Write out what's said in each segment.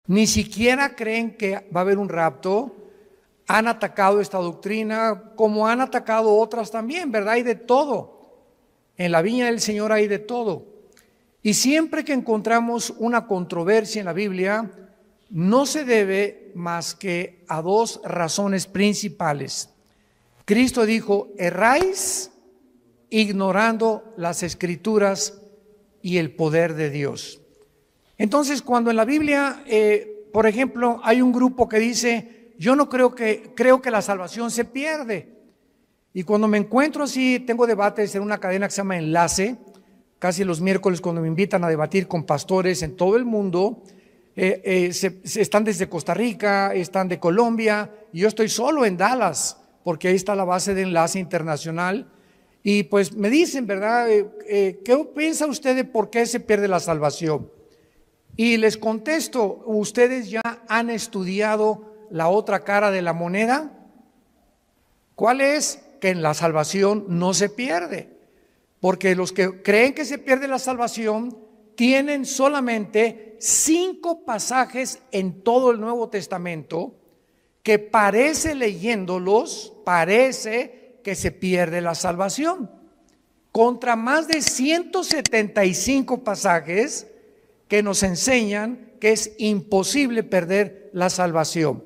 Ni siquiera creen que va a haber un rapto. Han atacado esta doctrina como han atacado otras también, ¿verdad? Hay de todo. En la viña del Señor hay de todo. Y siempre que encontramos una controversia en la Biblia, no se debe más que a dos razones principales. Cristo dijo: erráis ignorando las Escrituras y el poder de Dios. Entonces, cuando en la Biblia, por ejemplo, hay un grupo que dice: yo no creo que la salvación se pierde. Y cuando me encuentro así, tengo debates en una cadena que se llama Enlace, casi los miércoles, cuando me invitan a debatir con pastores en todo el mundo. Están desde Costa Rica, están de Colombia, y yo estoy solo en Dallas, porque ahí está la base de Enlace Internacional. Y pues me dicen, ¿verdad? ¿Qué piensa usted de por qué se pierde la salvación? Y les contesto: ¿ustedes ya han estudiado la otra cara de la moneda? ¿Cuál es? Que en la salvación no se pierde, porque los que creen que se pierde la salvación tienen solamente 5 pasajes en todo el Nuevo Testamento que parece, leyéndolos, parece que se pierde la salvación, contra más de 175 pasajes que nos enseñan que es imposible perder la salvación.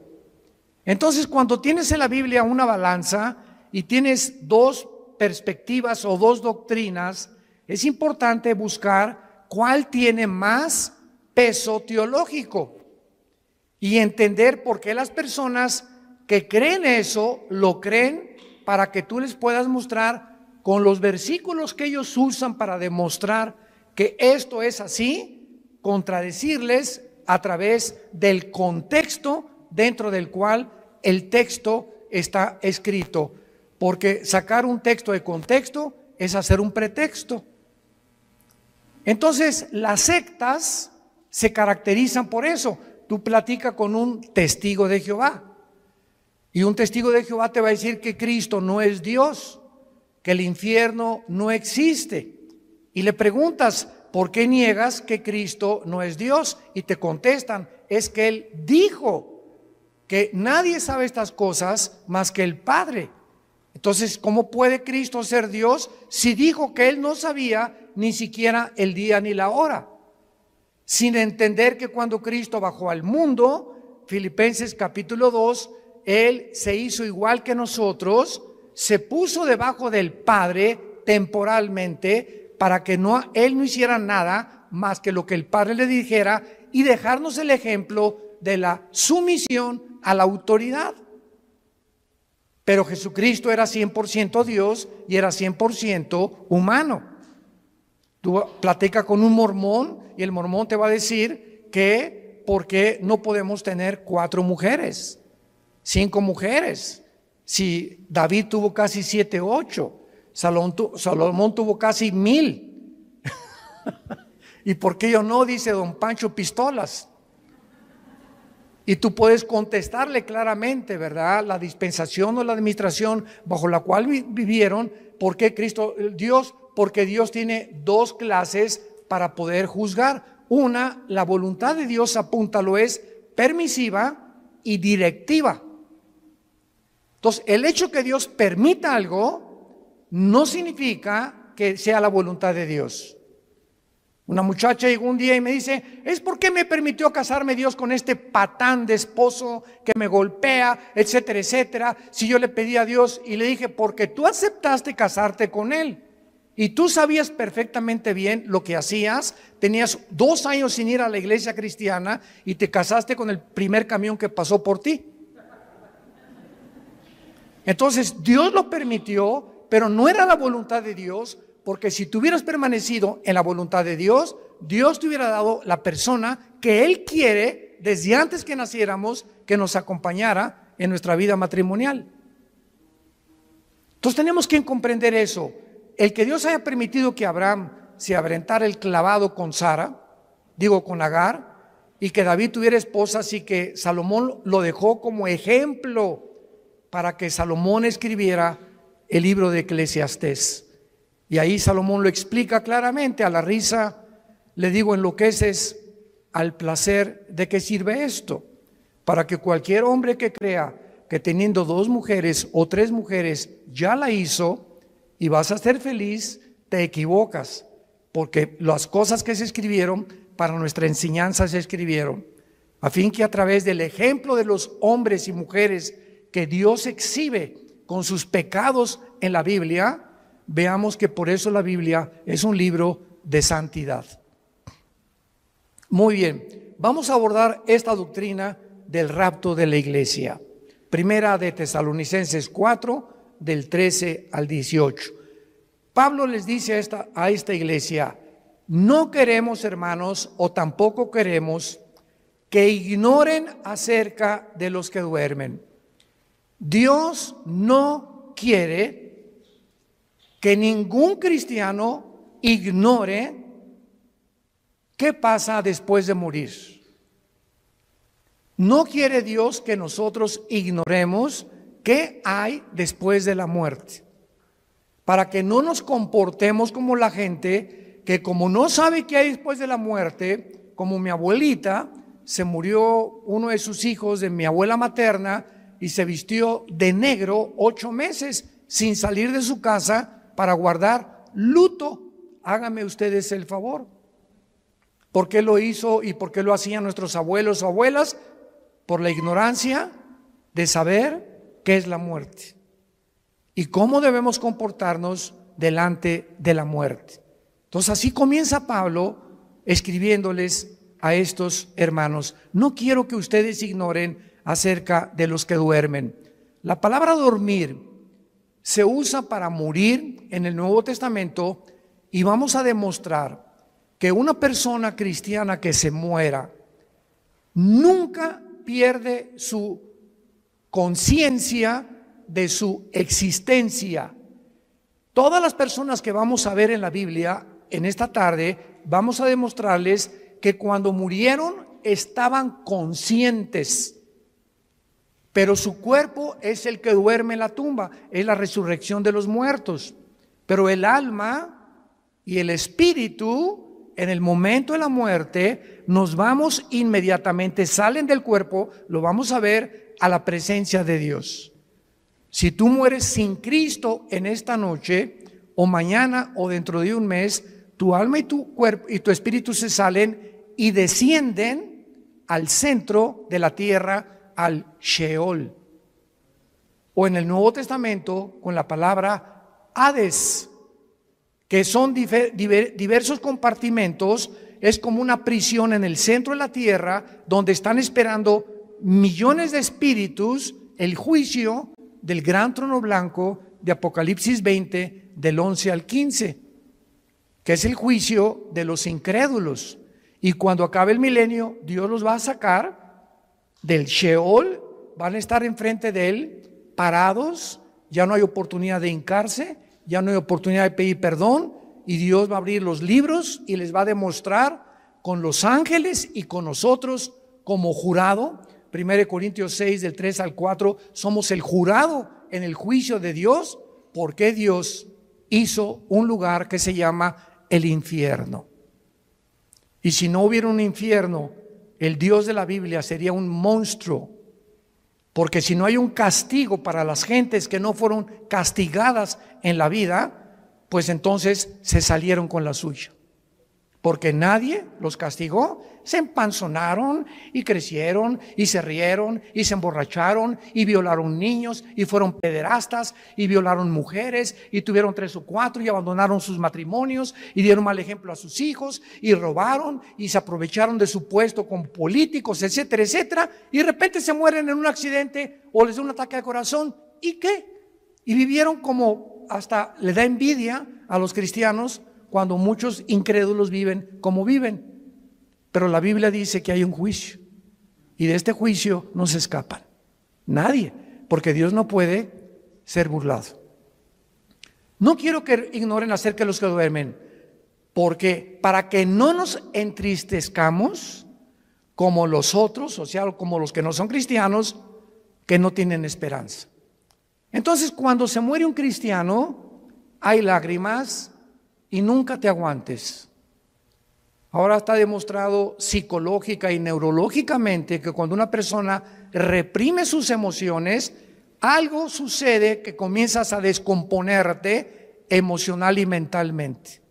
Entonces, cuando tienes en la Biblia una balanza y tienes dos perspectivas o dos doctrinas, es importante buscar cuál tiene más peso teológico y entender por qué las personas que creen eso lo creen, para que tú les puedas mostrar con los versículos que ellos usan para demostrar que esto es así, contradecirles a través del contexto dentro del cual el texto está escrito, porque sacar un texto de contexto es hacer un pretexto. Entonces, las sectas se caracterizan por eso. Tú platicas con un testigo de Jehová, y un testigo de Jehová te va a decir que Cristo no es Dios, que el infierno no existe, y le preguntas: ¿por qué niegas que Cristo no es Dios? Y te contestan: es que Él dijo que nadie sabe estas cosas más que el Padre. Entonces, ¿cómo puede Cristo ser Dios si dijo que Él no sabía ni siquiera el día ni la hora? Sin entender que cuando Cristo bajó al mundo, Filipenses capítulo 2, Él se hizo igual que nosotros, se puso debajo del Padre temporalmente, para que Él no hiciera nada más que lo que el Padre le dijera, y dejarnos el ejemplo de la sumisión a la autoridad. Pero Jesucristo era 100% Dios y era 100% humano. Tú platicas con un mormón y el mormón te va a decir que ¿por qué no podemos tener 4 mujeres, 5 mujeres? Si David tuvo casi 7, 8, Salomón tuvo casi 1000. ¿Y por qué yo no? Dice don Pancho Pistolas. Y tú puedes contestarle claramente, ¿verdad? La dispensación o la administración bajo la cual vivieron. ¿Por qué Dios? Porque Dios tiene 2 clases para poder juzgar. Una, la voluntad de Dios, apúntalo, es permisiva y directiva. Entonces, el hecho que Dios permita algo no significa que sea la voluntad de Dios. Una muchacha llegó un día y me dice: ¿es por qué me permitió casarme Dios con este patán de esposo que me golpea, etcétera, etcétera? Si yo le pedí a Dios, y le dije: porque tú aceptaste casarte con él, y tú sabías perfectamente bien lo que hacías. Tenías 2 años sin ir a la iglesia cristiana y te casaste con el primer camión que pasó por ti. Entonces Dios lo permitió, pero no era la voluntad de Dios. Porque si tú hubieras permanecido en la voluntad de Dios, Dios te hubiera dado la persona que Él quiere desde antes que naciéramos, que nos acompañara en nuestra vida matrimonial. Entonces tenemos que comprender eso. El que Dios haya permitido que Abraham se aventara el clavado con con Agar, y que David tuviera esposas, y que Salomón lo dejó como ejemplo para que Salomón escribiera el libro de Eclesiastés. Y ahí Salomón lo explica claramente. A la risa le digo: enloqueces al placer, ¿de qué sirve esto? Para que cualquier hombre que crea que teniendo 2 mujeres o 3 mujeres ya la hizo y vas a ser feliz, te equivocas, porque las cosas que se escribieron para nuestra enseñanza se escribieron, a fin que a través del ejemplo de los hombres y mujeres que Dios exhibe con sus pecados en la Biblia, veamos que por eso la Biblia es un libro de santidad. Muy bien, vamos a abordar esta doctrina del rapto de la iglesia. Primera de Tesalonicenses 4, del 13 al 18. Pablo les dice a esta iglesia: no queremos, hermanos, o tampoco queremos que ignoren acerca de los que duermen. Dios no quiere que ningún cristiano ignore qué pasa después de morir. No quiere Dios que nosotros ignoremos qué hay después de la muerte, para que no nos comportemos como la gente que, como no sabe qué hay después de la muerte, como mi abuelita, se murió uno de sus hijos de mi abuela materna y se vistió de negro 8 meses sin salir de su casa para guardar luto. Háganme ustedes el favor. ¿Por qué lo hizo y por qué lo hacían nuestros abuelos o abuelas? Por la ignorancia de saber qué es la muerte y cómo debemos comportarnos delante de la muerte. Entonces así comienza Pablo escribiéndoles a estos hermanos: no quiero que ustedes ignoren acerca de los que duermen. La palabra dormir se usa para morir en el Nuevo Testamento, y vamos a demostrar que una persona cristiana que se muera nunca pierde su conciencia de su existencia. Todas las personas que vamos a ver en la Biblia en esta tarde, vamos a demostrarles que cuando murieron estaban conscientes, pero su cuerpo es el que duerme en la tumba, es la resurrección de los muertos. Pero el alma y el espíritu, en el momento de la muerte, nos vamos inmediatamente, salen del cuerpo, lo vamos a ver, a la presencia de Dios. Si tú mueres sin Cristo en esta noche, o mañana, o dentro de un mes, tu alma y tu cuerpo y tu espíritu se salen y descienden al centro de la tierra, al Sheol. O en el Nuevo Testamento, con la palabra Hades, que son diversos compartimentos, es como una prisión en el centro de la tierra, donde están esperando millones de espíritus el juicio del gran trono blanco de Apocalipsis 20, del 11 al 15, que es el juicio de los incrédulos. Y cuando acabe el milenio, Dios los va a sacar del Sheol, van a estar enfrente de él, parados, ya no hay oportunidad de hincarse, ya no hay oportunidad de pedir perdón, y Dios va a abrir los libros y les va a demostrar con los ángeles y con nosotros como jurado. 1 Corintios 6, del 3 al 4, somos el jurado en el juicio de Dios, porque Dios hizo un lugar que se llama el infierno. Y si no hubiera un infierno, el Dios de la Biblia sería un monstruo, porque si no hay un castigo para las gentes que no fueron castigadas en la vida, pues entonces se salieron con la suya, porque nadie los castigó. Se empanzonaron y crecieron y se rieron y se emborracharon y violaron niños y fueron pederastas y violaron mujeres y tuvieron 3 o 4 y abandonaron sus matrimonios y dieron mal ejemplo a sus hijos y robaron y se aprovecharon de su puesto como políticos, etcétera, etcétera, y de repente se mueren en un accidente o les da un ataque al corazón. ¿Y qué? Y vivieron como, hasta le da envidia a los cristianos cuando muchos incrédulos viven como viven. Pero la Biblia dice que hay un juicio, y de este juicio no se escapan nadie, porque Dios no puede ser burlado. No quiero que ignoren acerca de los que duermen, porque para que no nos entristezcamos como los otros, o sea, como los que no son cristianos, que no tienen esperanza. Entonces, cuando se muere un cristiano, hay lágrimas, y nunca te aguantes. Ahora está demostrado psicológica y neurológicamente que cuando una persona reprime sus emociones, algo sucede que comienzas a descomponerte emocional y mentalmente.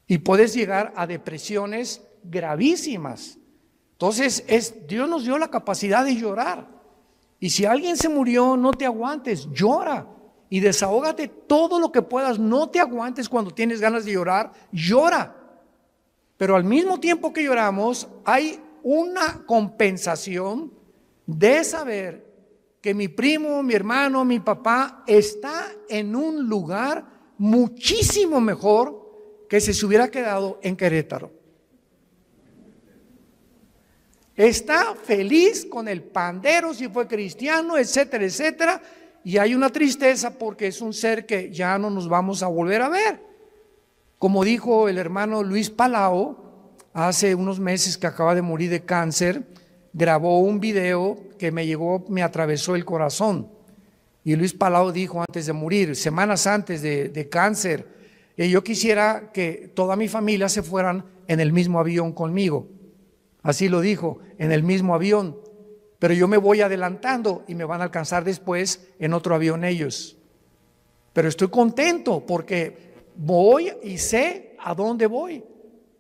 Y puedes llegar a depresiones gravísimas. Entonces, Dios nos dio la capacidad de llorar. Y si alguien se murió, no te aguantes, llora. Y desahógate todo lo que puedas. No te aguantes cuando tienes ganas de llorar, llora. Pero al mismo tiempo que lloramos, hay una compensación de saber que mi primo, mi hermano, mi papá está en un lugar muchísimo mejor que si se hubiera quedado en Querétaro. Está feliz con el pandero si fue cristiano, etcétera, etcétera. Y hay una tristeza porque es un ser que ya no nos vamos a volver a ver. Como dijo el hermano Luis Palau, hace unos meses que acaba de morir de cáncer, grabó un video que me atravesó el corazón. Y Luis Palau dijo antes de morir, semanas antes de cáncer, yo quisiera que toda mi familia se fueran en el mismo avión conmigo. Así lo dijo, en el mismo avión. Pero yo me voy adelantando y me van a alcanzar después en otro avión ellos. Pero estoy contento porque voy y sé a dónde voy.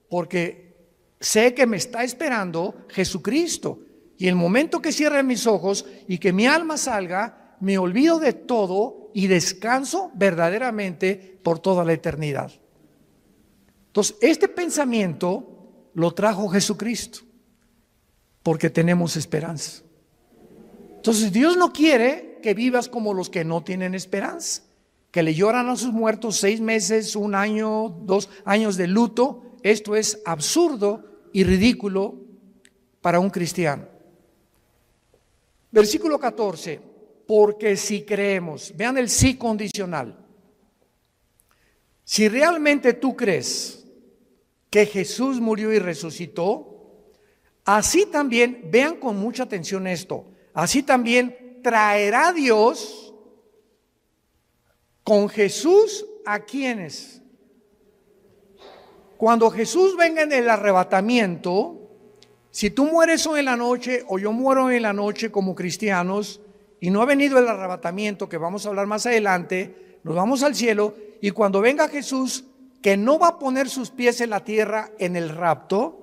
Porque sé que me está esperando Jesucristo. Y el momento que cierre mis ojos y que mi alma salga, me olvido de todo y descanso verdaderamente por toda la eternidad. Entonces, este pensamiento lo trajo Jesucristo, porque tenemos esperanza. Entonces, Dios no quiere que vivas como los que no tienen esperanza, que le lloran a sus muertos 6 meses, 1 año, 2 años de luto. Esto es absurdo y ridículo para un cristiano. Versículo 14, porque si creemos, vean el sí condicional. Si realmente tú crees que Jesús murió y resucitó, así también, vean con mucha atención esto, así también traerá Dios con Jesús a quienes. Cuando Jesús venga en el arrebatamiento, si tú mueres hoy en la noche o yo muero hoy en la noche como cristianos y no ha venido el arrebatamiento, que vamos a hablar más adelante, nos vamos al cielo y cuando venga Jesús, que no va a poner sus pies en la tierra en el rapto,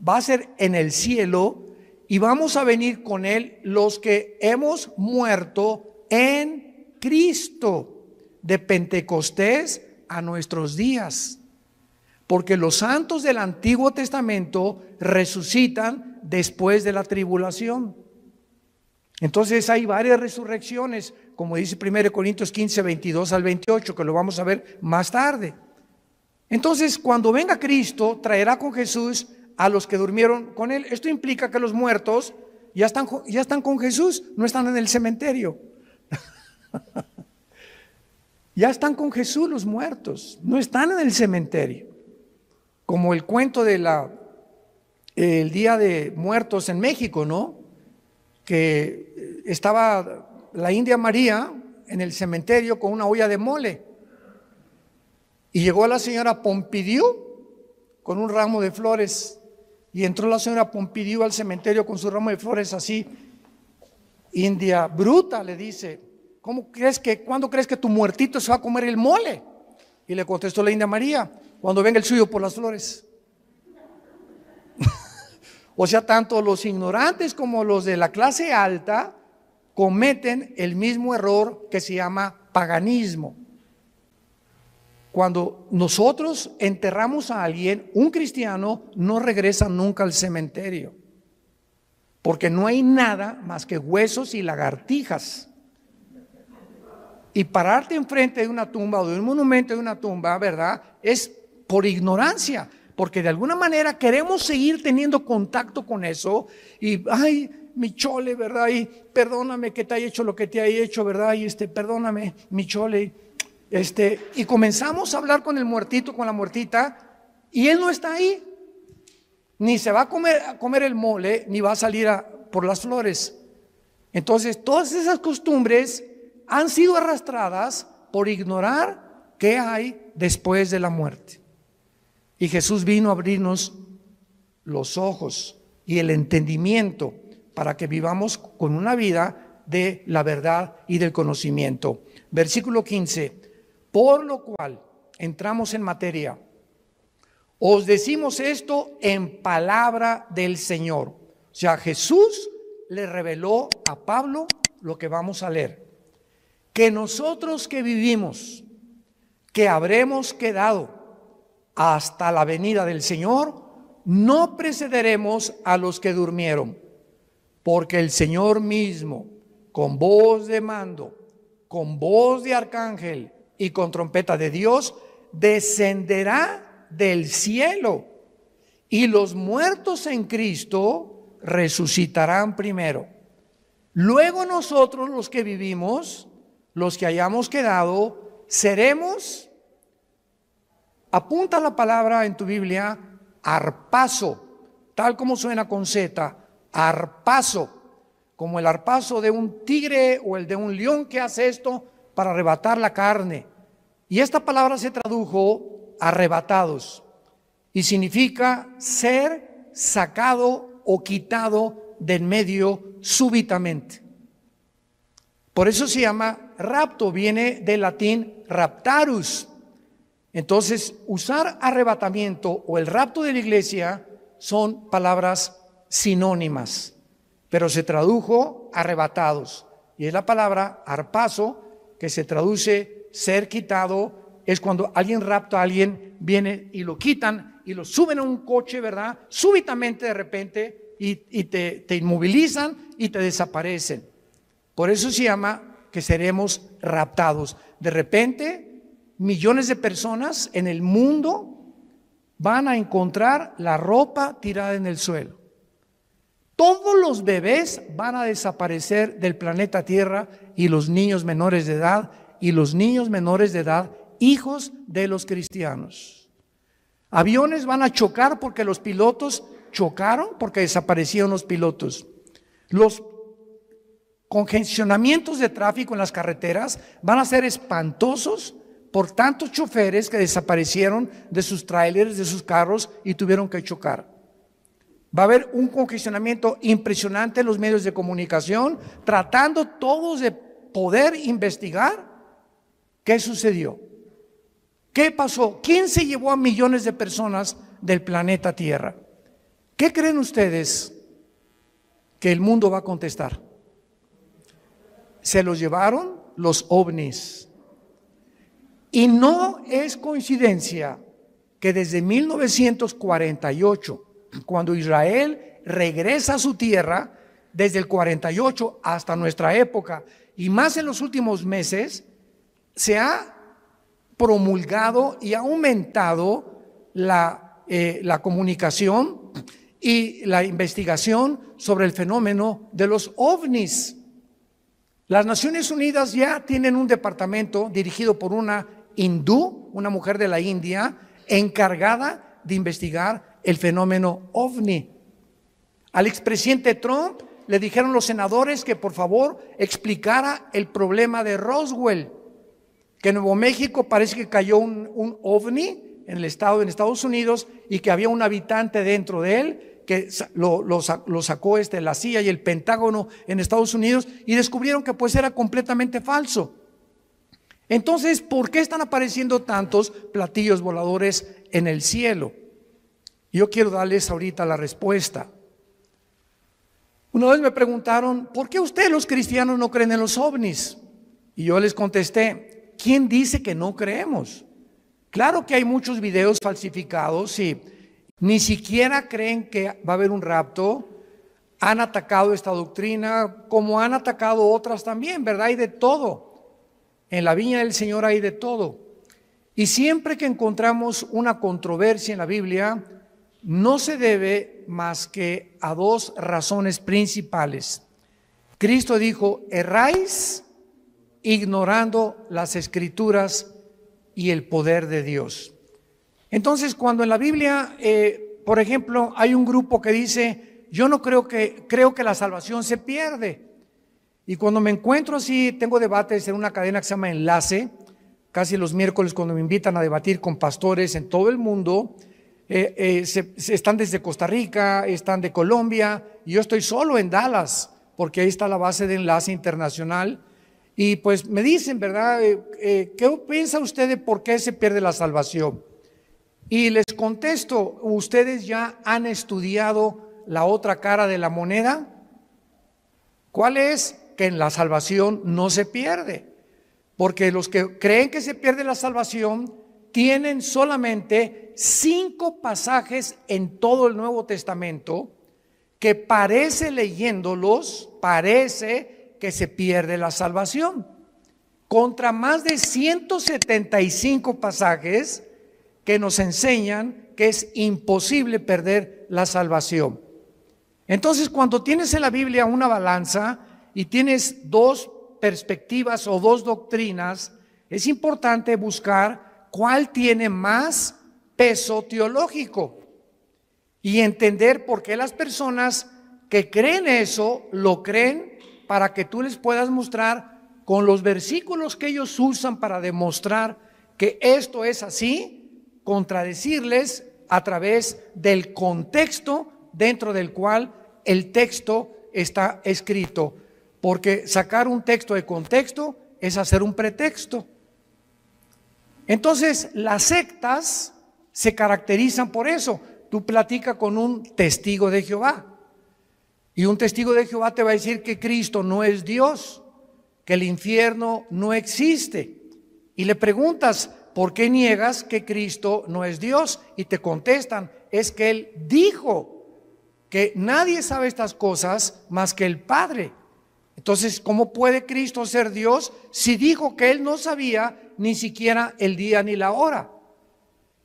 va a ser en el cielo y vamos a venir con Él los que hemos muerto en Cristo, de Pentecostés a nuestros días. Porque los santos del Antiguo Testamento resucitan después de la tribulación. Entonces hay varias resurrecciones, como dice 1 Corintios 15, 22 al 28, que lo vamos a ver más tarde. Entonces, cuando venga Cristo, traerá con Jesús a los que durmieron con Él. Esto implica que los muertos ya están con Jesús, no están en el cementerio. Ya están con Jesús los muertos, no están en el cementerio. Como el cuento de el Día de Muertos en México, ¿no? Que estaba la India María en el cementerio con una olla de mole. Y llegó la señora Pompidou con un ramo de flores. Y entró la señora Pompidou al cementerio con su ramo de flores así. India bruta, le dice, ¿cuándo crees que tu muertito se va a comer el mole? Y le contestó la India María, cuando venga el suyo por las flores. O sea, tanto los ignorantes como los de la clase alta cometen el mismo error que se llama paganismo. Cuando nosotros enterramos a alguien, un cristiano no regresa nunca al cementerio, porque no hay nada más que huesos y lagartijas. Y pararte enfrente de una tumba o de un monumento de una tumba, ¿verdad? Es por ignorancia, porque de alguna manera queremos seguir teniendo contacto con eso y, ay, mi chole, ¿verdad? Y perdóname que te haya hecho lo que te haya hecho, ¿verdad? Y perdóname, mi chole. Y comenzamos a hablar con el muertito, con la muertita, y él no está ahí. Ni se va a comer el mole, ni va a salir por las flores. Entonces, todas esas costumbres han sido arrastradas por ignorar qué hay después de la muerte. Y Jesús vino a abrirnos los ojos y el entendimiento para que vivamos con una vida de la verdad y del conocimiento. Versículo 15, por lo cual, entramos en materia, os decimos esto en palabra del Señor. O sea, Jesús le reveló a Pablo lo que vamos a leer. Que nosotros que vivimos, que habremos quedado hasta la venida del Señor, no precederemos a los que durmieron, porque el Señor mismo, con voz de mando, con voz de arcángel y con trompeta de Dios, descenderá del cielo, y los muertos en Cristo resucitarán primero. Luego nosotros los que vivimos, los que hayamos quedado, seremos, apunta la palabra en tu Biblia, arpazo, tal como suena con Z, arpazo, como el arpazo de un tigre o el de un león que hace esto para arrebatar la carne. Y esta palabra se tradujo arrebatados y significa ser sacado o quitado de en medio súbitamente. Por eso se llama rapto, viene del latín raptarus. Entonces, usar arrebatamiento o el rapto de la iglesia son palabras sinónimas, pero se tradujo arrebatados. Y es la palabra arpazo, que se traduce ser quitado, es cuando alguien rapta a alguien, viene y lo quitan y lo suben a un coche, ¿verdad? Súbitamente de repente y te inmovilizan y te desaparecen. Por eso se llama que seremos raptados. De repente, millones de personas en el mundo van a encontrar la ropa tirada en el suelo. Todos los bebés van a desaparecer del planeta Tierra, y los niños menores de edad, hijos de los cristianos. Aviones van a chocar porque los pilotos chocaron, porque desaparecieron los pilotos. Los congestionamientos de tráfico en las carreteras van a ser espantosos por tantos choferes que desaparecieron de sus tráileres, de sus carros, y tuvieron que chocar. Va a haber un congestionamiento impresionante en los medios de comunicación, tratando todos de poder investigar qué sucedió, qué pasó, quién se llevó a millones de personas del planeta Tierra. ¿Qué creen ustedes que el mundo va a contestar? Se los llevaron los ovnis. Y no es coincidencia que desde 1948, cuando Israel regresa a su tierra, desde el 48 hasta nuestra época, y más en los últimos meses, se ha promulgado y ha aumentado la comunicación y la investigación sobre el fenómeno de los ovnis. Las Naciones Unidas ya tienen un departamento dirigido por una hindú, una mujer de la India, encargada de investigar el fenómeno ovni. Al expresidente Trump le dijeron los senadores que por favor explicara el problema de Roswell, que en Nuevo México parece que cayó un ovni en Estados Unidos, y que había un habitante dentro de él, que lo sacó la CIA y el Pentágono en Estados Unidos, y descubrieron que pues era completamente falso. Entonces, ¿por qué están apareciendo tantos platillos voladores en el cielo? Yo quiero darles ahorita la respuesta. Una vez me preguntaron, ¿por qué ustedes los cristianos no creen en los ovnis? Y yo les contesté, ¿quién dice que no creemos? Claro que hay muchos videos falsificados y ni siquiera creen que va a haber un rapto. Han atacado esta doctrina como han atacado otras también, ¿verdad? Hay de todo. En la viña del Señor hay de todo. Y siempre que encontramos una controversia en la Biblia, no se debe más que a dos razones principales. Cristo dijo, erráis ignorando las Escrituras y el poder de Dios. Entonces, cuando en la Biblia, por ejemplo, hay un grupo que dice, yo no creo que la salvación se pierde. Y cuando me encuentro así, tengo debates en una cadena que se llama Enlace, casi los miércoles cuando me invitan a debatir con pastores en todo el mundo, están desde Costa Rica, están de Colombia, y yo estoy solo en Dallas, porque ahí está la base de enlace internacional. Y pues me dicen, ¿verdad? ¿Qué piensa usted de por qué se pierde la salvación? Y les contesto, ¿ustedes ya han estudiado la otra cara de la moneda? ¿Cuál es? Que en la salvación no se pierde, porque los que creen que se pierde la salvación tienen solamente 5 pasajes en todo el Nuevo Testamento que parece, leyéndolos, parece que se pierde la salvación, contra más de 175 pasajes que nos enseñan que es imposible perder la salvación. Entonces, cuando tienes en la Biblia una balanza y tienes 2 perspectivas o 2 doctrinas, es importante buscar cuál tiene más peso teológico y entender por qué las personas que creen eso lo creen, para que tú les puedas mostrar con los versículos que ellos usan para demostrar que esto es así, contradecirles a través del contexto dentro del cual el texto está escrito, porque sacar un texto de contexto es hacer un pretexto. Entonces, las sectas se caracterizan por eso. Tú platicas con un testigo de Jehová y un testigo de Jehová te va a decir que Cristo no es Dios, que el infierno no existe, y le preguntas, ¿por qué niegas que Cristo no es Dios? Y te contestan, es que Él dijo que nadie sabe estas cosas más que el Padre. Entonces, ¿cómo puede Cristo ser Dios si dijo que Él no sabía ni siquiera el día ni la hora?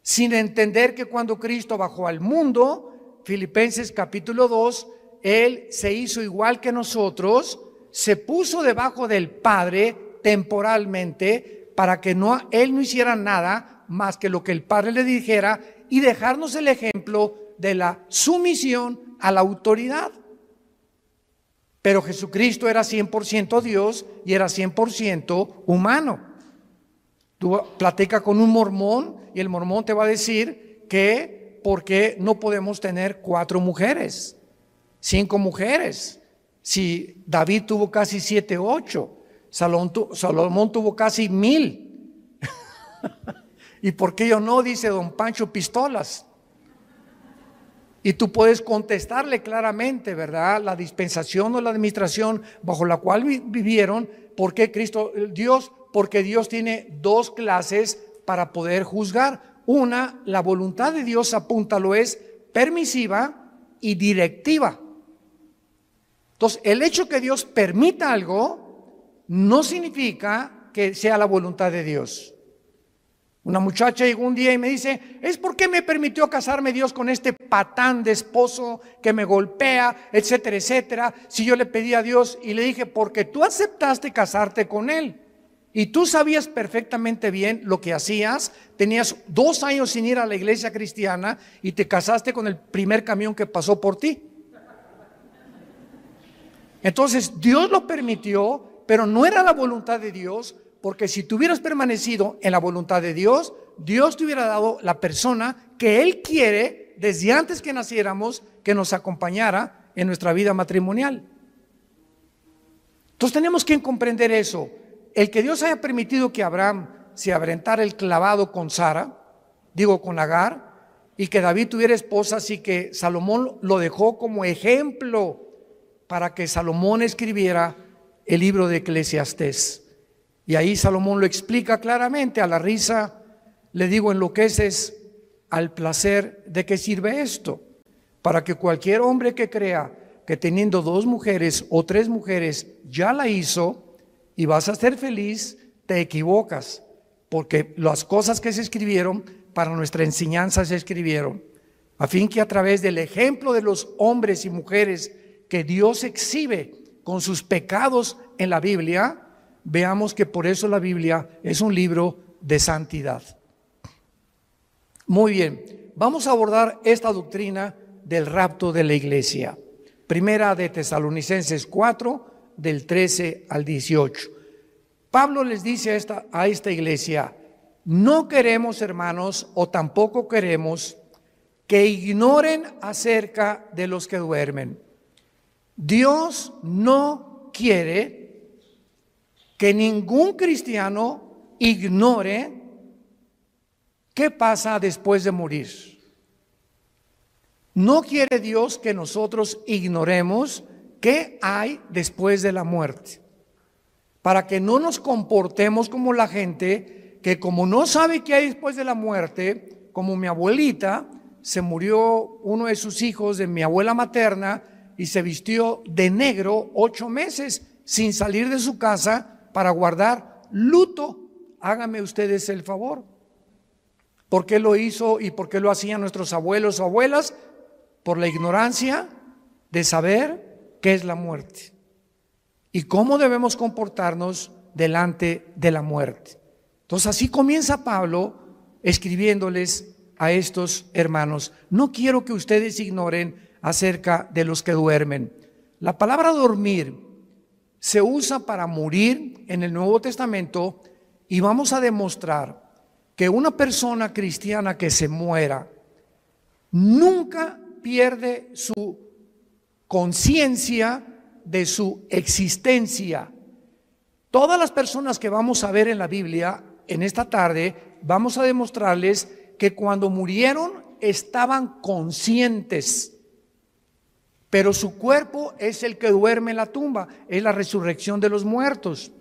Sin entender que cuando Cristo bajó al mundo, Filipenses capítulo 2, Él se hizo igual que nosotros, se puso debajo del Padre temporalmente para que Él no hiciera nada más que lo que el Padre le dijera y dejarnos el ejemplo de la sumisión a la autoridad. Pero Jesucristo era 100% Dios y era 100% humano. Tú platicas con un mormón y el mormón te va a decir que ¿por qué no podemos tener 4 mujeres, 5 mujeres? Si David tuvo casi 7, 8, Salomón tuvo casi 1000. ¿Y por qué yo no? Dice don Pancho Pistolas. Y tú puedes contestarle claramente, ¿verdad? La dispensación o la administración bajo la cual vivieron. ¿Por qué Dios? Porque Dios tiene 2 clases para poder juzgar. Una, la voluntad de Dios, apúntalo, es permisiva y directiva. Entonces, el hecho que Dios permita algo no significa que sea la voluntad de Dios. Una muchacha llegó un día y me dice, ¿es por qué me permitió casarme Dios con este patán de esposo que me golpea, etcétera, etcétera? Si yo le pedí a Dios, y le dije, porque tú aceptaste casarte con él y tú sabías perfectamente bien lo que hacías, tenías 2 años sin ir a la iglesia cristiana y te casaste con el primer camión que pasó por ti. Entonces Dios lo permitió, pero no era la voluntad de Dios. Porque si tú hubieras permanecido en la voluntad de Dios, Dios te hubiera dado la persona que Él quiere desde antes que naciéramos, que nos acompañara en nuestra vida matrimonial. Entonces tenemos que comprender eso. El que Dios haya permitido que Abraham se aventara el clavado con con Agar, y que David tuviera esposa, así que Salomón lo dejó como ejemplo para que Salomón escribiera el libro de Eclesiastés. Y ahí Salomón lo explica claramente. A la risa le digo, enloqueces al placer. ¿De qué sirve esto? Para que cualquier hombre que crea que teniendo 2 mujeres o 3 mujeres ya la hizo y vas a ser feliz, te equivocas, porque las cosas que se escribieron para nuestra enseñanza se escribieron a fin que a través del ejemplo de los hombres y mujeres que Dios exhibe con sus pecados en la Biblia, veamos que por eso la Biblia es un libro de santidad. Muy bien, vamos a abordar esta doctrina del rapto de la iglesia. Primera de Tesalonicenses 4, del 13 al 18. Pablo les dice a esta iglesia, no queremos, hermanos, o tampoco queremos que ignoren acerca de los que duermen. Dios no quiere que ningún cristiano ignore qué pasa después de morir. No quiere Dios que nosotros ignoremos qué hay después de la muerte, para que no nos comportemos como la gente que, como no sabe qué hay después de la muerte, como mi abuelita, se murió uno de sus hijos de mi abuela materna y se vistió de negro 8 meses sin salir de su casa para guardar luto. Háganme ustedes el favor. ¿Por qué lo hizo y por qué lo hacían nuestros abuelos o abuelas? Por la ignorancia de saber qué es la muerte y cómo debemos comportarnos delante de la muerte. Entonces así comienza Pablo escribiéndoles a estos hermanos: no quiero que ustedes ignoren acerca de los que duermen. La palabra dormir se usa para morir en el Nuevo Testamento, y vamos a demostrar que una persona cristiana que se muera nunca pierde su conciencia de su existencia. Todas las personas que vamos a ver en la Biblia en esta tarde, vamos a demostrarles que cuando murieron estaban conscientes, pero su cuerpo es el que duerme en la tumba, es la resurrección de los muertos.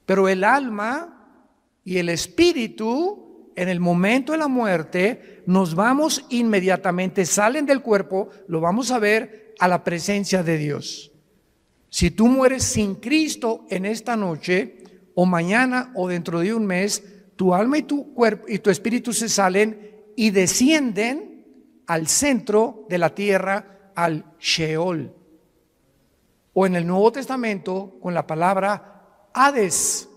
Pero el alma y el espíritu, en el momento de la muerte, nos vamos inmediatamente, salen del cuerpo, lo vamos a ver, a la presencia de Dios. Si tú mueres sin Cristo en esta noche, o mañana, o dentro de un mes, tu alma y tu cuerpo y tu espíritu se salen y descienden al centro de la tierra, al Sheol. O en el Nuevo Testamento, con la palabra Hades,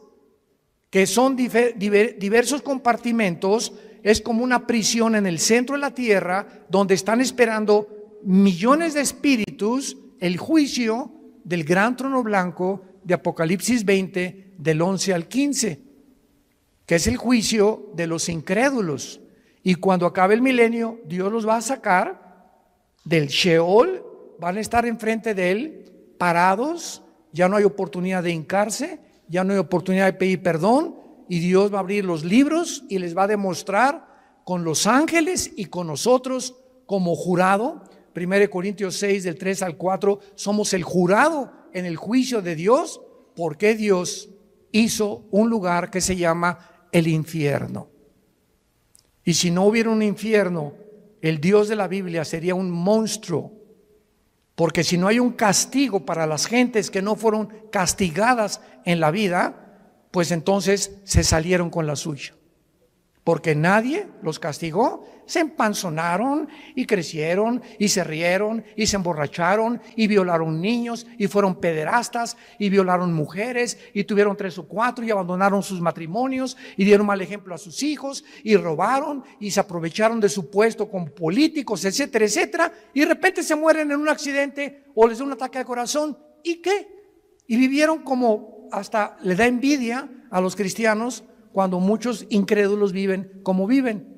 que son diversos compartimentos. Es como una prisión en el centro de la tierra, donde están esperando millones de espíritus el juicio del gran trono blanco de Apocalipsis 20, del 11 al 15, que es el juicio de los incrédulos. Y cuando acabe el milenio, Dios los va a sacar del Sheol, van a estar enfrente de Él, parados, ya no hay oportunidad de hincarse, ya no hay oportunidad de pedir perdón, y Dios va a abrir los libros y les va a demostrar con los ángeles y con nosotros como jurado. 1 Corintios 6, del 3 al 4, somos el jurado en el juicio de Dios, porque Dios hizo un lugar que se llama el infierno. Y si no hubiera un infierno, el Dios de la Biblia sería un monstruo, porque si no hay un castigo para las gentes que no fueron castigadas en la vida, pues entonces se salieron con la suya, porque nadie los castigó. Se empanzonaron y crecieron y se rieron y se emborracharon y violaron niños y fueron pederastas y violaron mujeres y tuvieron 3 o 4 y abandonaron sus matrimonios y dieron mal ejemplo a sus hijos y robaron y se aprovecharon de su puesto como políticos, etcétera, etcétera, y de repente se mueren en un accidente o les da un ataque al corazón. ¿Y qué? Y vivieron como, hasta le da envidia a los cristianos cuando muchos incrédulos viven como viven.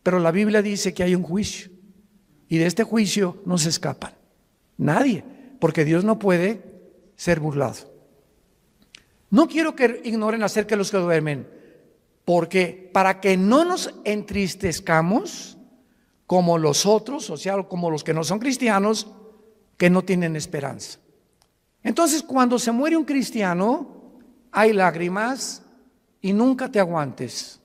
Pero la Biblia dice que hay un juicio, y de este juicio no se escapan nadie, porque Dios no puede ser burlado. No quiero que ignoren acerca de los que duermen, porque para que no nos entristezcamos como los otros, o sea, como los que no son cristianos, que no tienen esperanza. Entonces, cuando se muere un cristiano, hay lágrimas, y nunca te aguantes.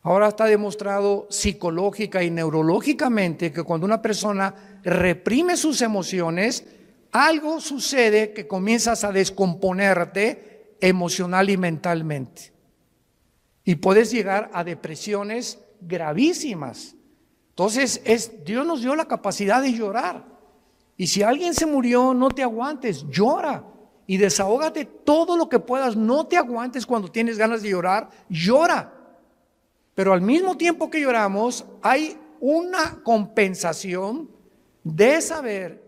Ahora está demostrado psicológica y neurológicamente que cuando una persona reprime sus emociones, algo sucede que comienzas a descomponerte emocional y mentalmente. Y puedes llegar a depresiones gravísimas. Entonces, Dios nos dio la capacidad de llorar. Y si alguien se murió, no te aguantes, llora. Y desahógate todo lo que puedas. No te aguantes cuando tienes ganas de llorar, llora. Pero al mismo tiempo que lloramos, hay una compensación de saber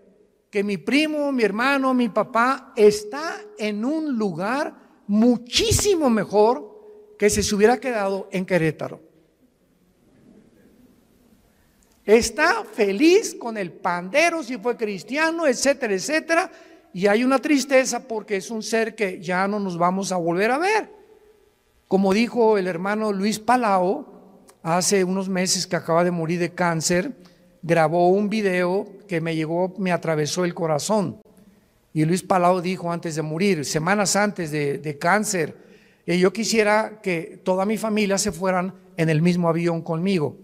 que mi primo, mi hermano, mi papá está en un lugar muchísimo mejor que si se hubiera quedado en Querétaro. Está feliz con el pandero si fue cristiano, etcétera, etcétera. Y hay una tristeza porque es un ser que ya no nos vamos a volver a ver. Como dijo el hermano Luis Palau, hace unos meses que acaba de morir de cáncer, grabó un video que me atravesó el corazón. Y Luis Palau dijo antes de morir, semanas antes de cáncer, yo quisiera que toda mi familia se fueran en el mismo avión conmigo.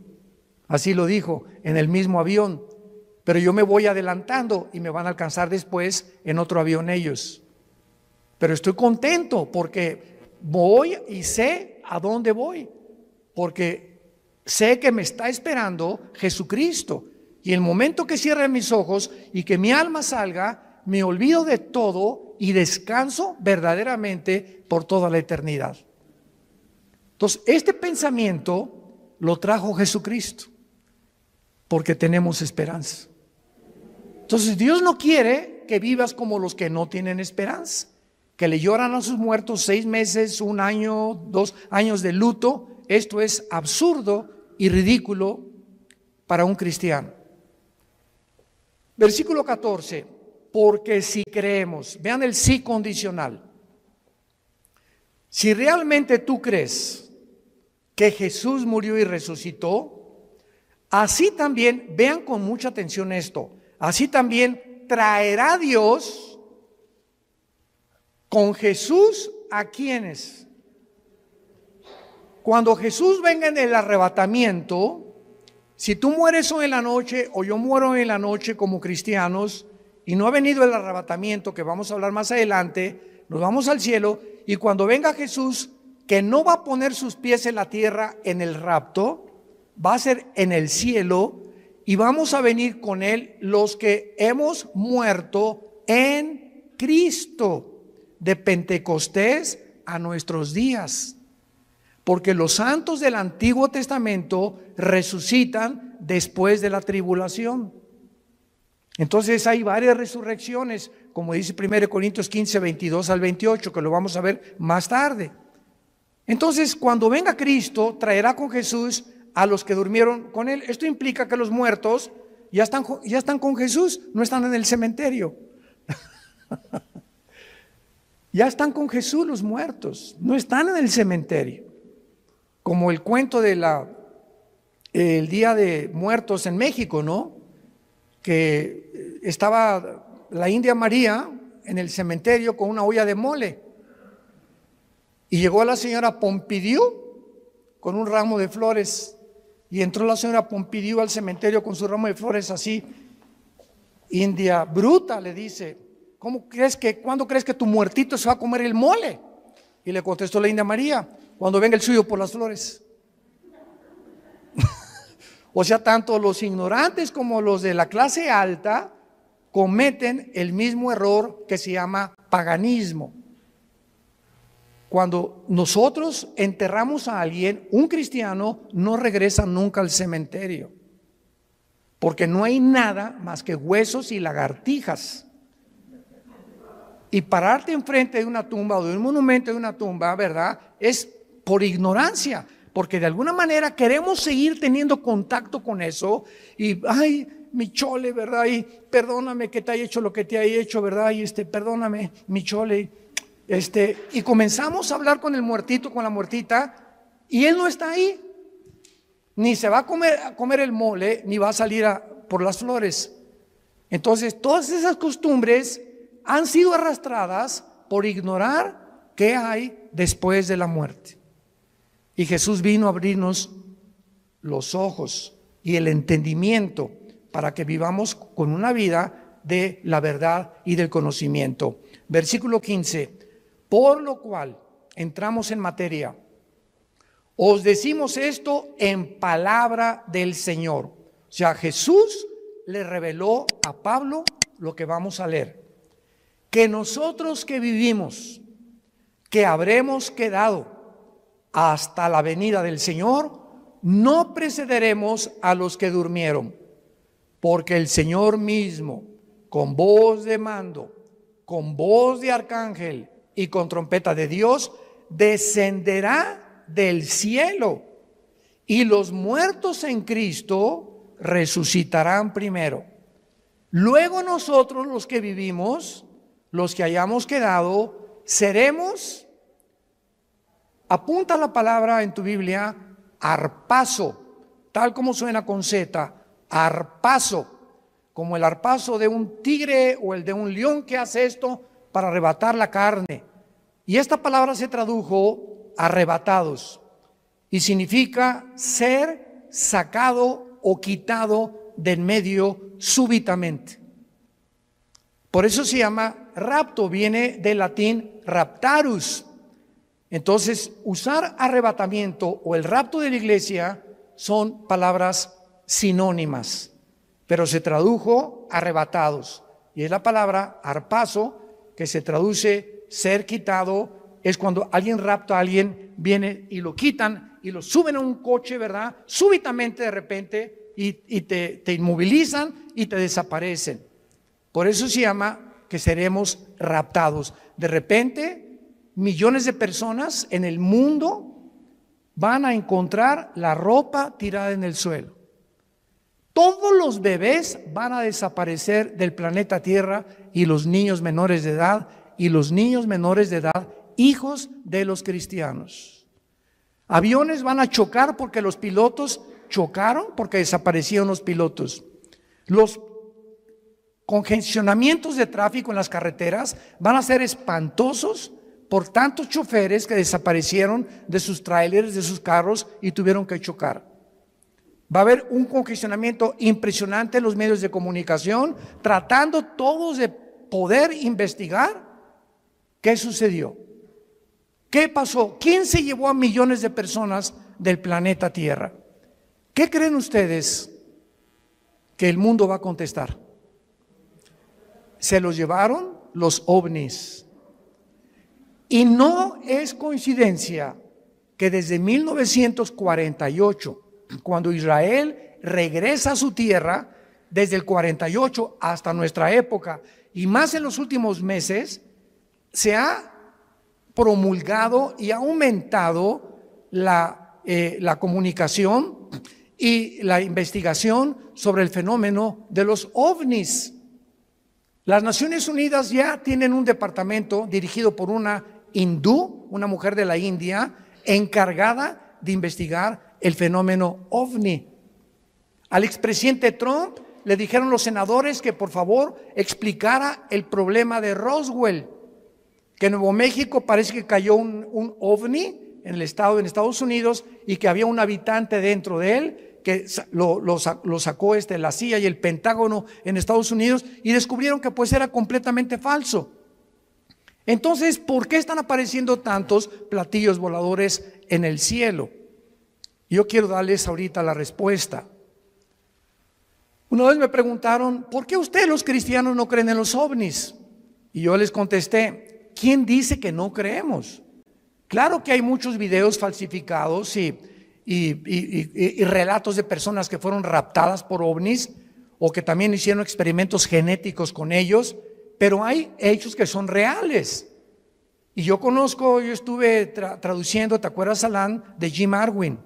Así lo dijo, en el mismo avión. Pero yo me voy adelantando y me van a alcanzar después en otro avión ellos. Pero estoy contento porque voy y sé a dónde voy. Porque sé que me está esperando Jesucristo. Y el momento que cierre mis ojos y que mi alma salga, me olvido de todo y descanso verdaderamente por toda la eternidad. Entonces, este pensamiento lo trajo Jesucristo, porque tenemos esperanza. Entonces, Dios no quiere que vivas como los que no tienen esperanza, que le lloran a sus muertos 6 meses, 1 año, 2 años de luto. Esto es absurdo y ridículo para un cristiano. Versículo 14. Porque si creemos, vean el sí condicional. Si realmente tú crees que Jesús murió y resucitó, así también, vean con mucha atención esto, así también traerá Dios con Jesús a quienes. Cuando Jesús venga en el arrebatamiento, si tú mueres hoy en la noche o yo muero hoy en la noche como cristianos, y no ha venido el arrebatamiento, que vamos a hablar más adelante, nos vamos al cielo, y cuando venga Jesús, que no va a poner sus pies en la tierra en el rapto, va a ser en el cielo, y vamos a venir con Él los que hemos muerto en Cristo, de Pentecostés a nuestros días. Porque los santos del Antiguo Testamento resucitan después de la tribulación. Entonces hay varias resurrecciones, como dice 1 Corintios 15, 22 al 28, que lo vamos a ver más tarde. Entonces, cuando venga Cristo, traerá con Jesús a los que durmieron con Él. Esto implica que los muertos ya están con Jesús, no están en el cementerio. Ya están con Jesús los muertos, no están en el cementerio. Como el cuento de el Día de Muertos en México, ¿no? Que estaba la India María en el cementerio con una olla de mole y llegó la señora Pompidou con un ramo de flores y entró la señora Pompidou al cementerio con su ramo de flores así. India bruta, le dice, ¿cuándo crees que tu muertito se va a comer el mole? Y le contestó la India María, cuando venga el suyo por las flores. O sea, tanto los ignorantes como los de la clase alta cometen el mismo error que se llama paganismo. Cuando nosotros enterramos a alguien, un cristiano no regresa nunca al cementerio, porque no hay nada más que huesos y lagartijas. Y pararte enfrente de una tumba o de un monumento de una tumba, ¿verdad? Es por ignorancia. Porque de alguna manera queremos seguir teniendo contacto con eso y, ay, mi chole, ¿verdad? Y perdóname que te haya hecho lo que te haya hecho, ¿verdad? Y perdóname, mi chole. Y comenzamos a hablar con el muertito, con la muertita, y él no está ahí. Ni se va a comer el mole, ni va a salir por las flores. Entonces, todas esas costumbres han sido arrastradas por ignorar qué hay después de la muerte. Y Jesús vino a abrirnos los ojos y el entendimiento para que vivamos con una vida de la verdad y del conocimiento. Versículo 15, por lo cual, entramos en materia, os decimos esto en palabra del Señor. O sea, Jesús le reveló a Pablo lo que vamos a leer. Que nosotros que vivimos, que habremos quedado hasta la venida del Señor, no precederemos a los que durmieron, porque el Señor mismo, con voz de mando, con voz de arcángel y con trompeta de Dios, descenderá del cielo, y los muertos en Cristo resucitarán primero. Luego nosotros, los que vivimos, los que hayamos quedado, seremos, apunta la palabra en tu Biblia, arpazo, tal como suena con Z, arpazo, como el arpazo de un tigre o el de un león que hace esto para arrebatar la carne. Y esta palabra se tradujo arrebatados y significa ser sacado o quitado de en medio súbitamente. Por eso se llama rapto, viene del latín raptarus. Entonces, usar arrebatamiento o el rapto de la iglesia son palabras sinónimas, pero se tradujo arrebatados. Y es la palabra arpazo, que se traduce ser quitado, es cuando alguien rapta a alguien, viene y lo quitan y lo suben a un coche, ¿verdad? Súbitamente de repente y te inmovilizan y te desaparecen. Por eso se llama que seremos raptados. De repente, millones de personas en el mundo van a encontrar la ropa tirada en el suelo. Todos los bebés van a desaparecer del planeta Tierra y los niños menores de edad, hijos de los cristianos. Aviones van a chocar porque los pilotos chocaron, porque desaparecieron los pilotos. Los congestionamientos de tráfico en las carreteras van a ser espantosos por tantos choferes que desaparecieron de sus tráileres, de sus carros y tuvieron que chocar. Va a haber un congestionamiento impresionante en los medios de comunicación, tratando todos de poder investigar qué sucedió, qué pasó, quién se llevó a millones de personas del planeta Tierra. ¿Qué creen ustedes que el mundo va a contestar? Se los llevaron los ovnis. Y no es coincidencia que desde 1948, cuando Israel regresa a su tierra, desde el 48 hasta nuestra época, y más en los últimos meses, se ha promulgado y ha aumentado la comunicación y la investigación sobre el fenómeno de los ovnis. Las Naciones Unidas ya tienen un departamento dirigido por una hindú, una mujer de la India, encargada de investigar el fenómeno ovni. Al expresidente Trump le dijeron los senadores que por favor explicara el problema de Roswell, que en Nuevo México parece que cayó un ovni en Estados Unidos y que había un habitante dentro de él que lo sacó la CIA y el Pentágono en Estados Unidos y descubrieron que pues era completamente falso. Entonces, ¿por qué están apareciendo tantos platillos voladores en el cielo? Yo quiero darles ahorita la respuesta. Una vez me preguntaron, ¿por qué ustedes los cristianos no creen en los ovnis? Y yo les contesté, ¿quién dice que no creemos? Claro que hay muchos videos falsificados y relatos de personas que fueron raptadas por ovnis o que también hicieron experimentos genéticos con ellos, pero hay hechos que son reales. Y yo estuve traduciendo, ¿te acuerdas, Alan? De Jim Arwin.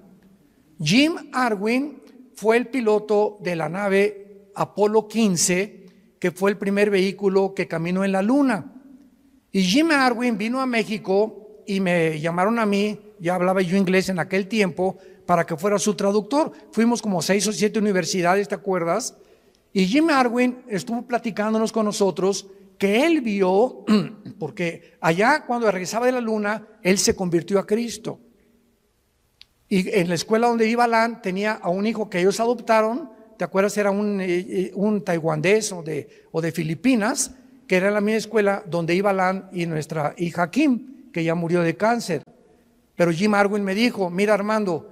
Jim Arwin fue el piloto de la nave Apolo 15, que fue el primer vehículo que caminó en la luna. Y Jim Arwin vino a México y me llamaron a mí, ya hablaba yo inglés en aquel tiempo, para que fuera su traductor. Fuimos como 6 o 7 universidades, ¿te acuerdas? Y Jim Arwin estuvo platicándonos con nosotros que él vio, porque allá cuando regresaba de la luna, él se convirtió a Cristo. Y en la escuela donde iba Alan tenía a un hijo que ellos adoptaron, ¿te acuerdas? Era un taiwanés o de Filipinas, que era la misma escuela donde iba Alan y nuestra hija Kim, que ya murió de cáncer. Pero Jim Arwin me dijo, mira Armando,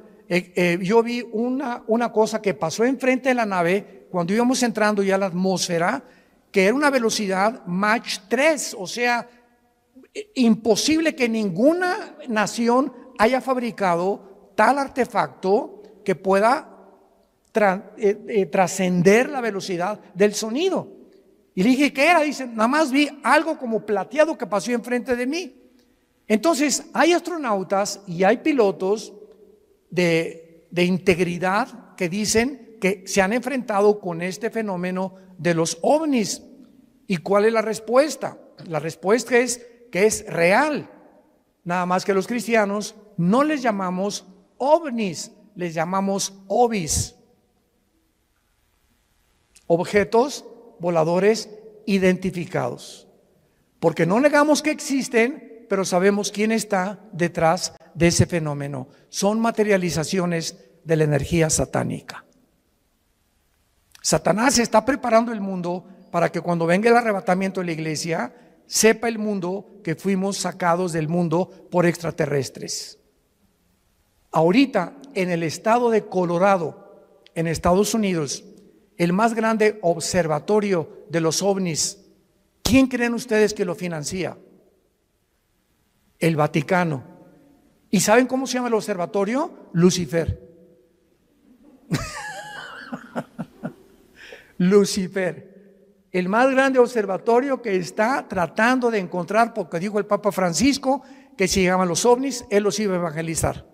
yo vi una cosa que pasó enfrente de la nave cuando íbamos entrando ya a la atmósfera, que era una velocidad Mach 3, o sea, imposible que ninguna nación haya fabricado tal artefacto que pueda trascender la velocidad del sonido. Y le dije, ¿qué era? Dice, nada más vi algo como plateado que pasó enfrente de mí. Entonces, hay astronautas y hay pilotos de integridad que dicen que se han enfrentado con este fenómeno de los ovnis. ¿Y cuál es la respuesta? La respuesta es que es real. Nada más que los cristianos no les llamamos ovnis, les llamamos ovis. Objetos voladores identificados. Porque no negamos que existen, pero sabemos quién está detrás de ese fenómeno. Son materializaciones de la energía satánica. Satanás está preparando el mundo para que cuando venga el arrebatamiento de la iglesia, sepa el mundo que fuimos sacados del mundo por extraterrestres. Ahorita, en el estado de Colorado, en Estados Unidos, el más grande observatorio de los ovnis, ¿quién creen ustedes que lo financia? El Vaticano. ¿Y saben cómo se llama el observatorio? Lucifer. Lucifer, el más grande observatorio que está tratando de encontrar, porque dijo el Papa Francisco que si llegaban los ovnis, él los iba a evangelizar.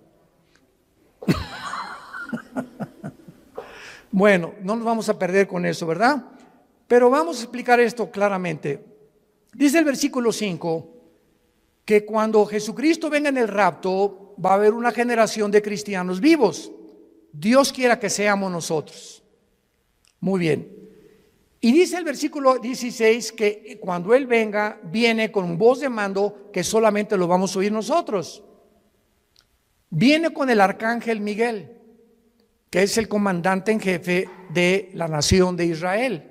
Bueno, no nos vamos a perder con eso, ¿verdad? Pero vamos a explicar esto claramente. Dice el versículo 5 que cuando Jesucristo venga en el rapto, va a haber una generación de cristianos vivos. Dios quiera que seamos nosotros. Muy bien. Y dice el versículo 16 que cuando Él venga, viene con voz de mando que solamente lo vamos a oír nosotros. Viene con el arcángel Miguel, que es el comandante en jefe de la nación de Israel.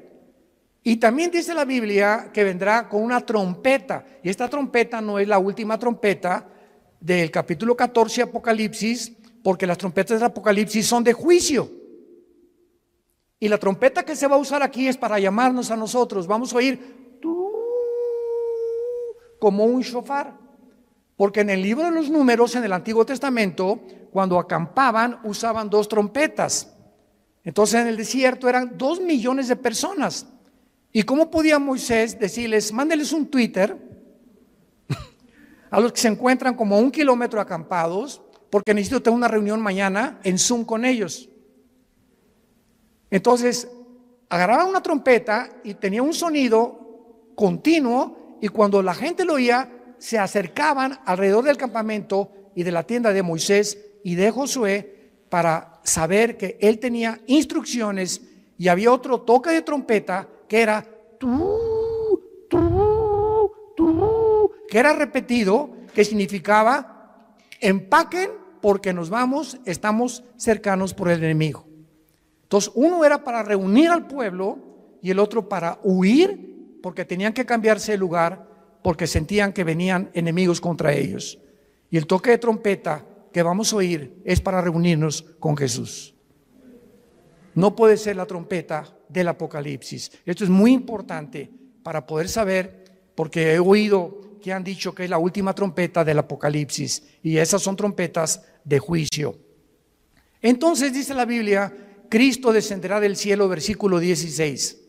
Y también dice la Biblia que vendrá con una trompeta. Y esta trompeta no es la última trompeta del capítulo 14 de Apocalipsis, porque las trompetas del Apocalipsis son de juicio. Y la trompeta que se va a usar aquí es para llamarnos a nosotros. Vamos a oír como un shofar. Porque en el libro de los Números, en el Antiguo Testamento, cuando acampaban, usaban 2 trompetas. Entonces en el desierto eran 2 millones de personas. ¿Y cómo podía Moisés decirles, mándeles un Twitter a los que se encuentran como a 1 kilómetro acampados, porque necesito tener una reunión mañana en Zoom con ellos? Entonces agarraba una trompeta y tenía un sonido continuo, y cuando la gente lo oía, se acercaban alrededor del campamento y de la tienda de Moisés y de Josué para saber que él tenía instrucciones, y había otro toque de trompeta que era que era repetido, que significaba empaquen porque nos vamos, estamos cercanos por el enemigo. Entonces uno era para reunir al pueblo y el otro para huir, porque tenían que cambiarse de lugar porque sentían que venían enemigos contra ellos. Y el toque de trompeta que vamos a oír es para reunirnos con Jesús. No puede ser la trompeta del Apocalipsis. Esto es muy importante para poder saber, porque he oído que han dicho que es la última trompeta del Apocalipsis, y esas son trompetas de juicio. Entonces dice la Biblia, Cristo descenderá del cielo, versículo 16.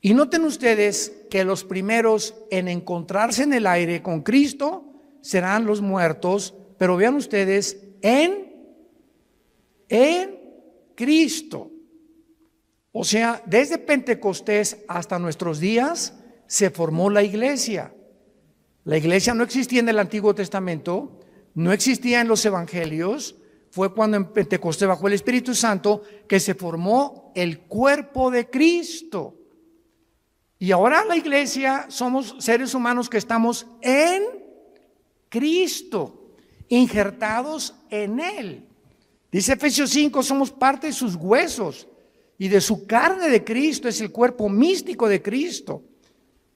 Y noten ustedes que los primeros en encontrarse en el aire con Cristo serán los muertos, pero vean ustedes, en Cristo. O sea, desde Pentecostés hasta nuestros días se formó la iglesia. La iglesia no existía en el Antiguo Testamento, no existía en los evangelios. Fue cuando en Pentecostés, bajo el Espíritu Santo, que se formó el cuerpo de Cristo. Y ahora la iglesia somos seres humanos que estamos en Cristo, injertados en Él. Dice Efesios 5, somos parte de sus huesos y de su carne de Cristo, es el cuerpo místico de Cristo.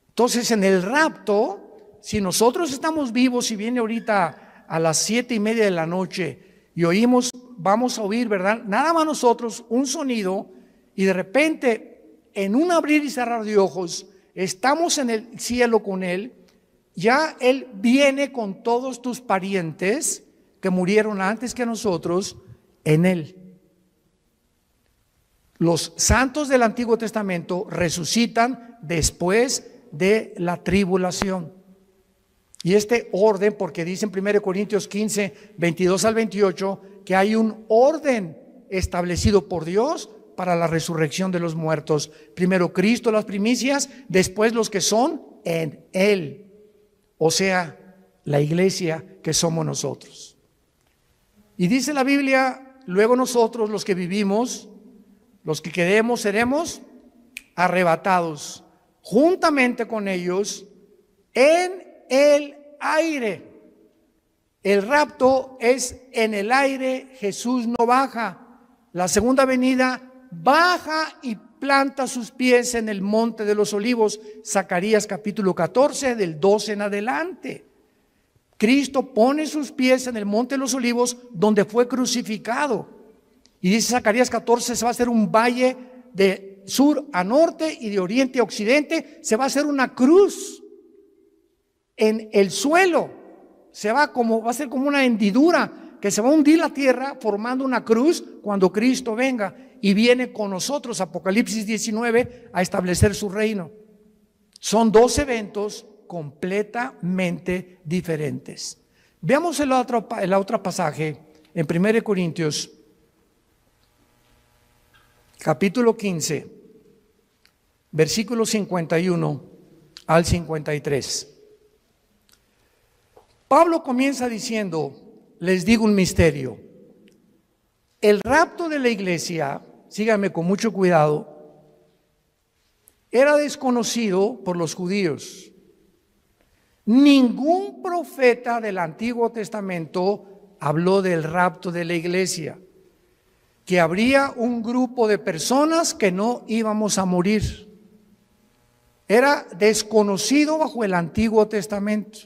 Entonces en el rapto, si nosotros estamos vivos y viene ahorita a las 7:30 de la noche y oímos, vamos a oír, ¿verdad? Nada más nosotros, un sonido, y de repente, en un abrir y cerrar de ojos, estamos en el cielo con Él. Ya Él viene con todos tus parientes que murieron antes que nosotros en Él. Los santos del Antiguo Testamento resucitan después de la tribulación. Y este orden, porque dice en 1 Corintios 15, 22 al 28, que hay un orden establecido por Dios para la resurrección de los muertos. Primero Cristo las primicias, después los que son en Él. O sea, la iglesia que somos nosotros. Y dice la Biblia, luego nosotros los que vivimos, los que quedemos, seremos arrebatados juntamente con ellos en el aire. El rapto es en el aire, Jesús no baja. La segunda venida baja y planta sus pies en el monte de los olivos. Zacarías capítulo 14, del 12 en adelante. Cristo pone sus pies en el monte de los olivos donde fue crucificado. Y dice Zacarías 14, se va a hacer un valle de sur a norte y de oriente a occidente. Se va a hacer una cruz en el suelo. Va a ser como una hendidura que se va a hundir la tierra formando una cruz cuando Cristo venga y viene con nosotros, Apocalipsis 19, a establecer su reino. Son dos eventos completamente diferentes. Veamos el otro pasaje en 1 Corintios capítulo 15, versículos 51 al 53. Pablo comienza diciendo, les digo un misterio. El rapto de la iglesia, síganme con mucho cuidado, era desconocido por los judíos. Ningún profeta del Antiguo Testamento habló del rapto de la iglesia, que habría un grupo de personas que no íbamos a morir. Era desconocido bajo el Antiguo Testamento.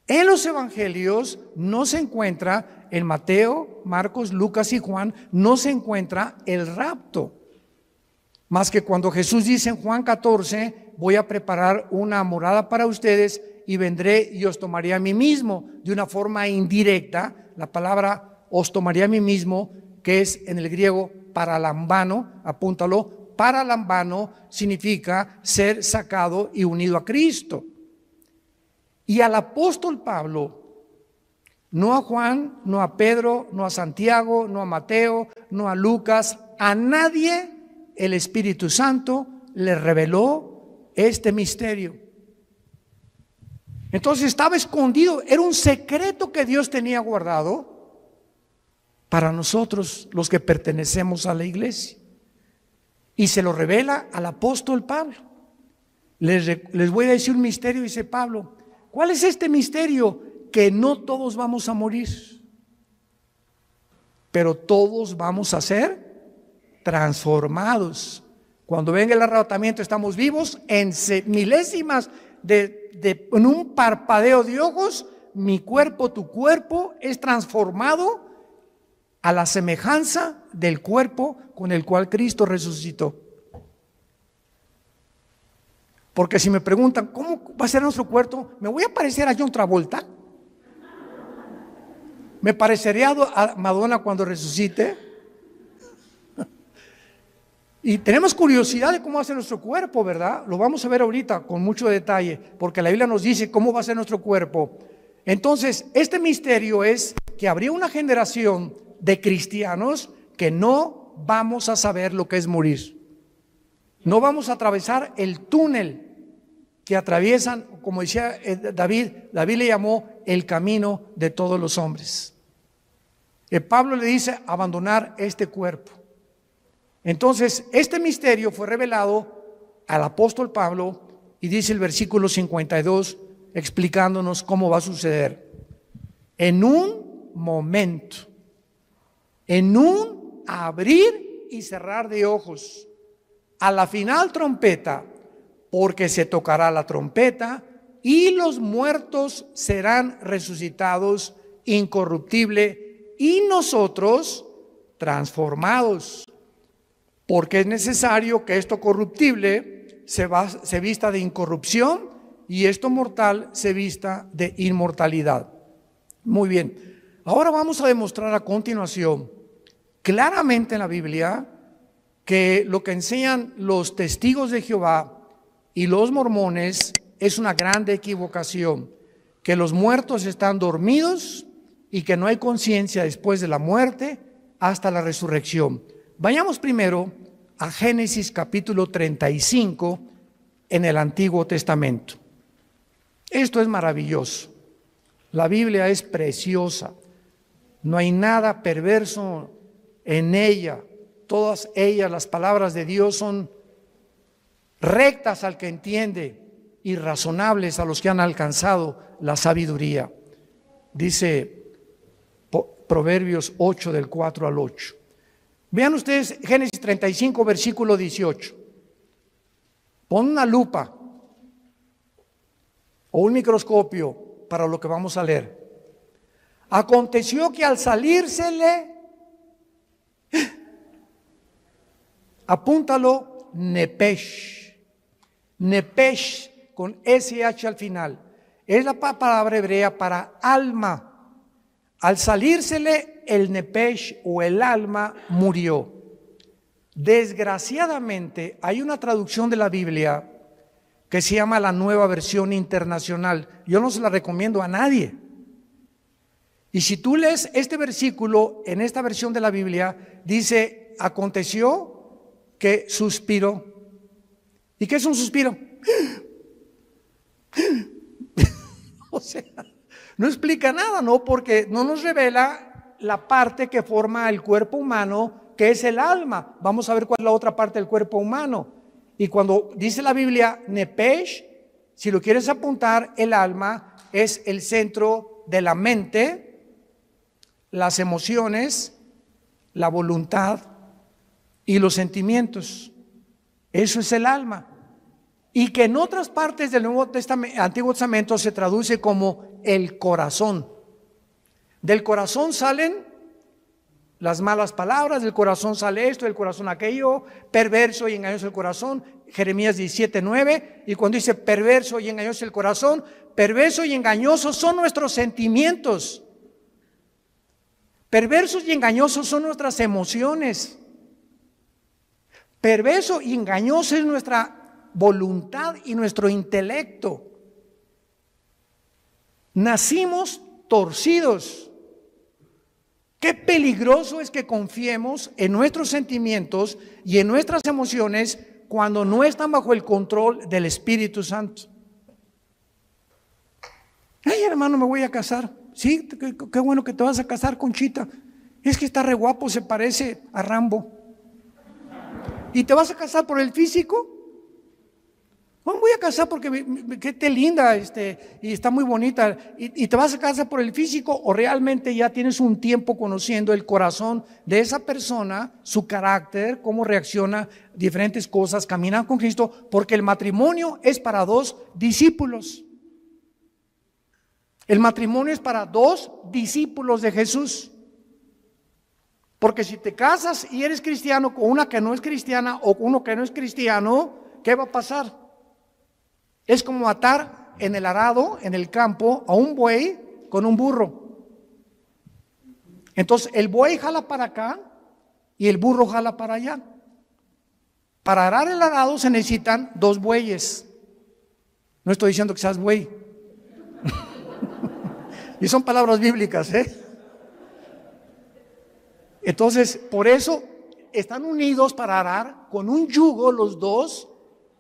En los evangelios no se encuentra, en Mateo, Marcos, Lucas y Juan, no se encuentra el rapto. Más que cuando Jesús dice en Juan 14, voy a preparar una morada para ustedes y vendré y os tomaré a mí mismo. De una forma indirecta, la palabra os tomaré a mí mismo, que es en el griego paralambano, apúntalo, paralambano significa ser sacado y unido a Cristo. Y al apóstol Pablo, no a Juan, no a Pedro, no a Santiago, no a Mateo, no a Lucas, a nadie el Espíritu Santo le reveló este misterio. Entonces estaba escondido, era un secreto que Dios tenía guardado para nosotros los que pertenecemos a la iglesia. Y se lo revela al apóstol Pablo. Les voy a decir un misterio, dice Pablo. ¿Cuál es este misterio? Que no todos vamos a morir, pero todos vamos a ser transformados. Cuando venga el arrebatamiento estamos vivos en milésimas en un parpadeo de ojos. Mi cuerpo, tu cuerpo es transformado a la semejanza del cuerpo con el cual Cristo resucitó. Porque si me preguntan, ¿cómo va a ser nuestro cuerpo? ¿Me voy a parecer a John Travolta? ¿Me parecería a Madonna cuando resucite? Y tenemos curiosidad de cómo va a ser nuestro cuerpo, ¿verdad? Lo vamos a ver ahorita con mucho detalle, porque la Biblia nos dice cómo va a ser nuestro cuerpo. Entonces, este misterio es que habría una generación de cristianos que no vamos a saber lo que es morir. No vamos a atravesar el túnel que atraviesan, como decía David le llamó el camino de todos los hombres. Pablo le dice abandonar este cuerpo. Entonces, este misterio fue revelado al apóstol Pablo y dice el versículo 52 explicándonos cómo va a suceder. En un momento, en un abrir y cerrar de ojos, a la final trompeta, porque se tocará la trompeta y los muertos serán resucitados incorruptible y nosotros transformados, porque es necesario que esto corruptible se vista de incorrupción y esto mortal se vista de inmortalidad. Muy bien, ahora vamos a demostrar a continuación claramente en la Biblia que lo que enseñan los testigos de Jehová y los mormones es una grande equivocación, que los muertos están dormidos y que no hay conciencia después de la muerte hasta la resurrección. Vayamos primero a Génesis capítulo 35 en el Antiguo Testamento. Esto es maravilloso. La Biblia es preciosa. No hay nada perverso en ella. Todas ellas, las palabras de Dios, son rectas al que entiende y razonables a los que han alcanzado la sabiduría. Dice Proverbios 8 del 4 al 8. Vean ustedes Génesis 35 versículo 18. Pon una lupa o un microscopio para lo que vamos a leer. Aconteció que al salírsele, apúntalo, Nepesh. Nepesh con SH al final. Es la palabra hebrea para alma. Al salírsele el Nepesh o el alma murió. Desgraciadamente hay una traducción de la Biblia que se llama la Nueva Versión Internacional. Yo no se la recomiendo a nadie. Y si tú lees este versículo en esta versión de la Biblia, dice, aconteció que suspiró. ¿Y qué es un suspiro? O sea, no explica nada, ¿no? Porque no nos revela la parte que forma el cuerpo humano, que es el alma. Vamos a ver cuál es la otra parte del cuerpo humano. Y cuando dice la Biblia Nepesh, si lo quieres apuntar, el alma es el centro de la mente, las emociones, la voluntad y los sentimientos. Eso es el alma. Y que en otras partes del Antiguo Testamento se traduce como el corazón. Del corazón salen las malas palabras, del corazón sale esto, del corazón aquello, perverso y engañoso el corazón. Jeremías 17:9. Y cuando dice perverso y engañoso el corazón, perverso y engañoso son nuestros sentimientos. Perversos y engañosos son nuestras emociones. Perverso y engañoso es nuestra voluntad y nuestro intelecto. Nacimos torcidos. Qué peligroso es que confiemos en nuestros sentimientos y en nuestras emociones cuando no están bajo el control del Espíritu Santo. Ay, hermano, me voy a casar. Sí, qué bueno que te vas a casar, Conchita. Es que está re guapo, se parece a Rambo. ¿Y te vas a casar por el físico? No, me voy a casar porque que te linda y está muy bonita. ¿Y te vas a casar por el físico o realmente ya tienes un tiempo conociendo el corazón de esa persona, su carácter, cómo reacciona a diferentes cosas, caminar con Cristo? Porque el matrimonio es para dos discípulos. El matrimonio es para dos discípulos de Jesús. Porque si te casas y eres cristiano con una que no es cristiana o con uno que no es cristiano, ¿qué va a pasar? Es como atar en el arado, en el campo, a un buey con un burro. Entonces el buey jala para acá y el burro jala para allá. Para arar el arado se necesitan dos bueyes. No estoy diciendo que seas buey. Y son palabras bíblicas, ¿eh? Entonces, por eso están unidos para arar con un yugo los dos,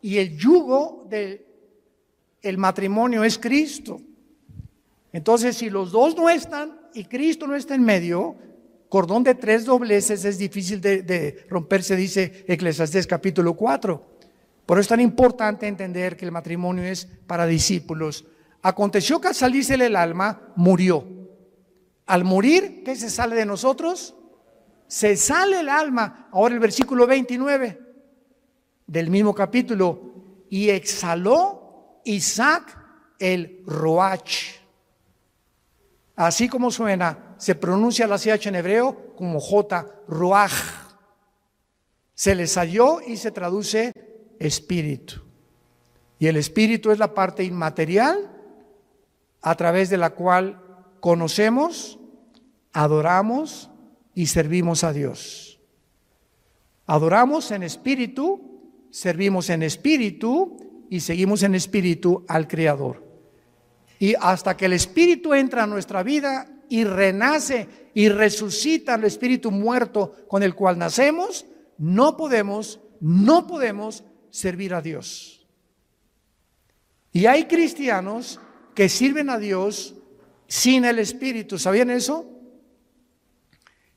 y el yugo del matrimonio es Cristo. Entonces, si los dos no están y Cristo no está en medio, cordón de tres dobleces es difícil de romperse, dice Eclesiastés capítulo 4. Por eso es tan importante entender que el matrimonio es para discípulos. Aconteció que al salírsele el alma, murió. Al morir, ¿qué se sale de nosotros? Se sale el alma. Ahora el versículo 29 del mismo capítulo. Y exhaló Isaac el Roach. Así como suena, se pronuncia la CH en hebreo como J, Roach. Se le salió y se traduce espíritu. Y el espíritu es la parte inmaterial a través de la cual conocemos, adoramos y servimos a Dios. Adoramos en espíritu, servimos en espíritu y seguimos en espíritu al Creador. Y hasta que el espíritu entra a nuestra vida, y renace y resucita el espíritu muerto con el cual nacemos, no podemos servir a Dios. Y hay cristianos que sirven a Dios sin el espíritu. ¿Sabían eso?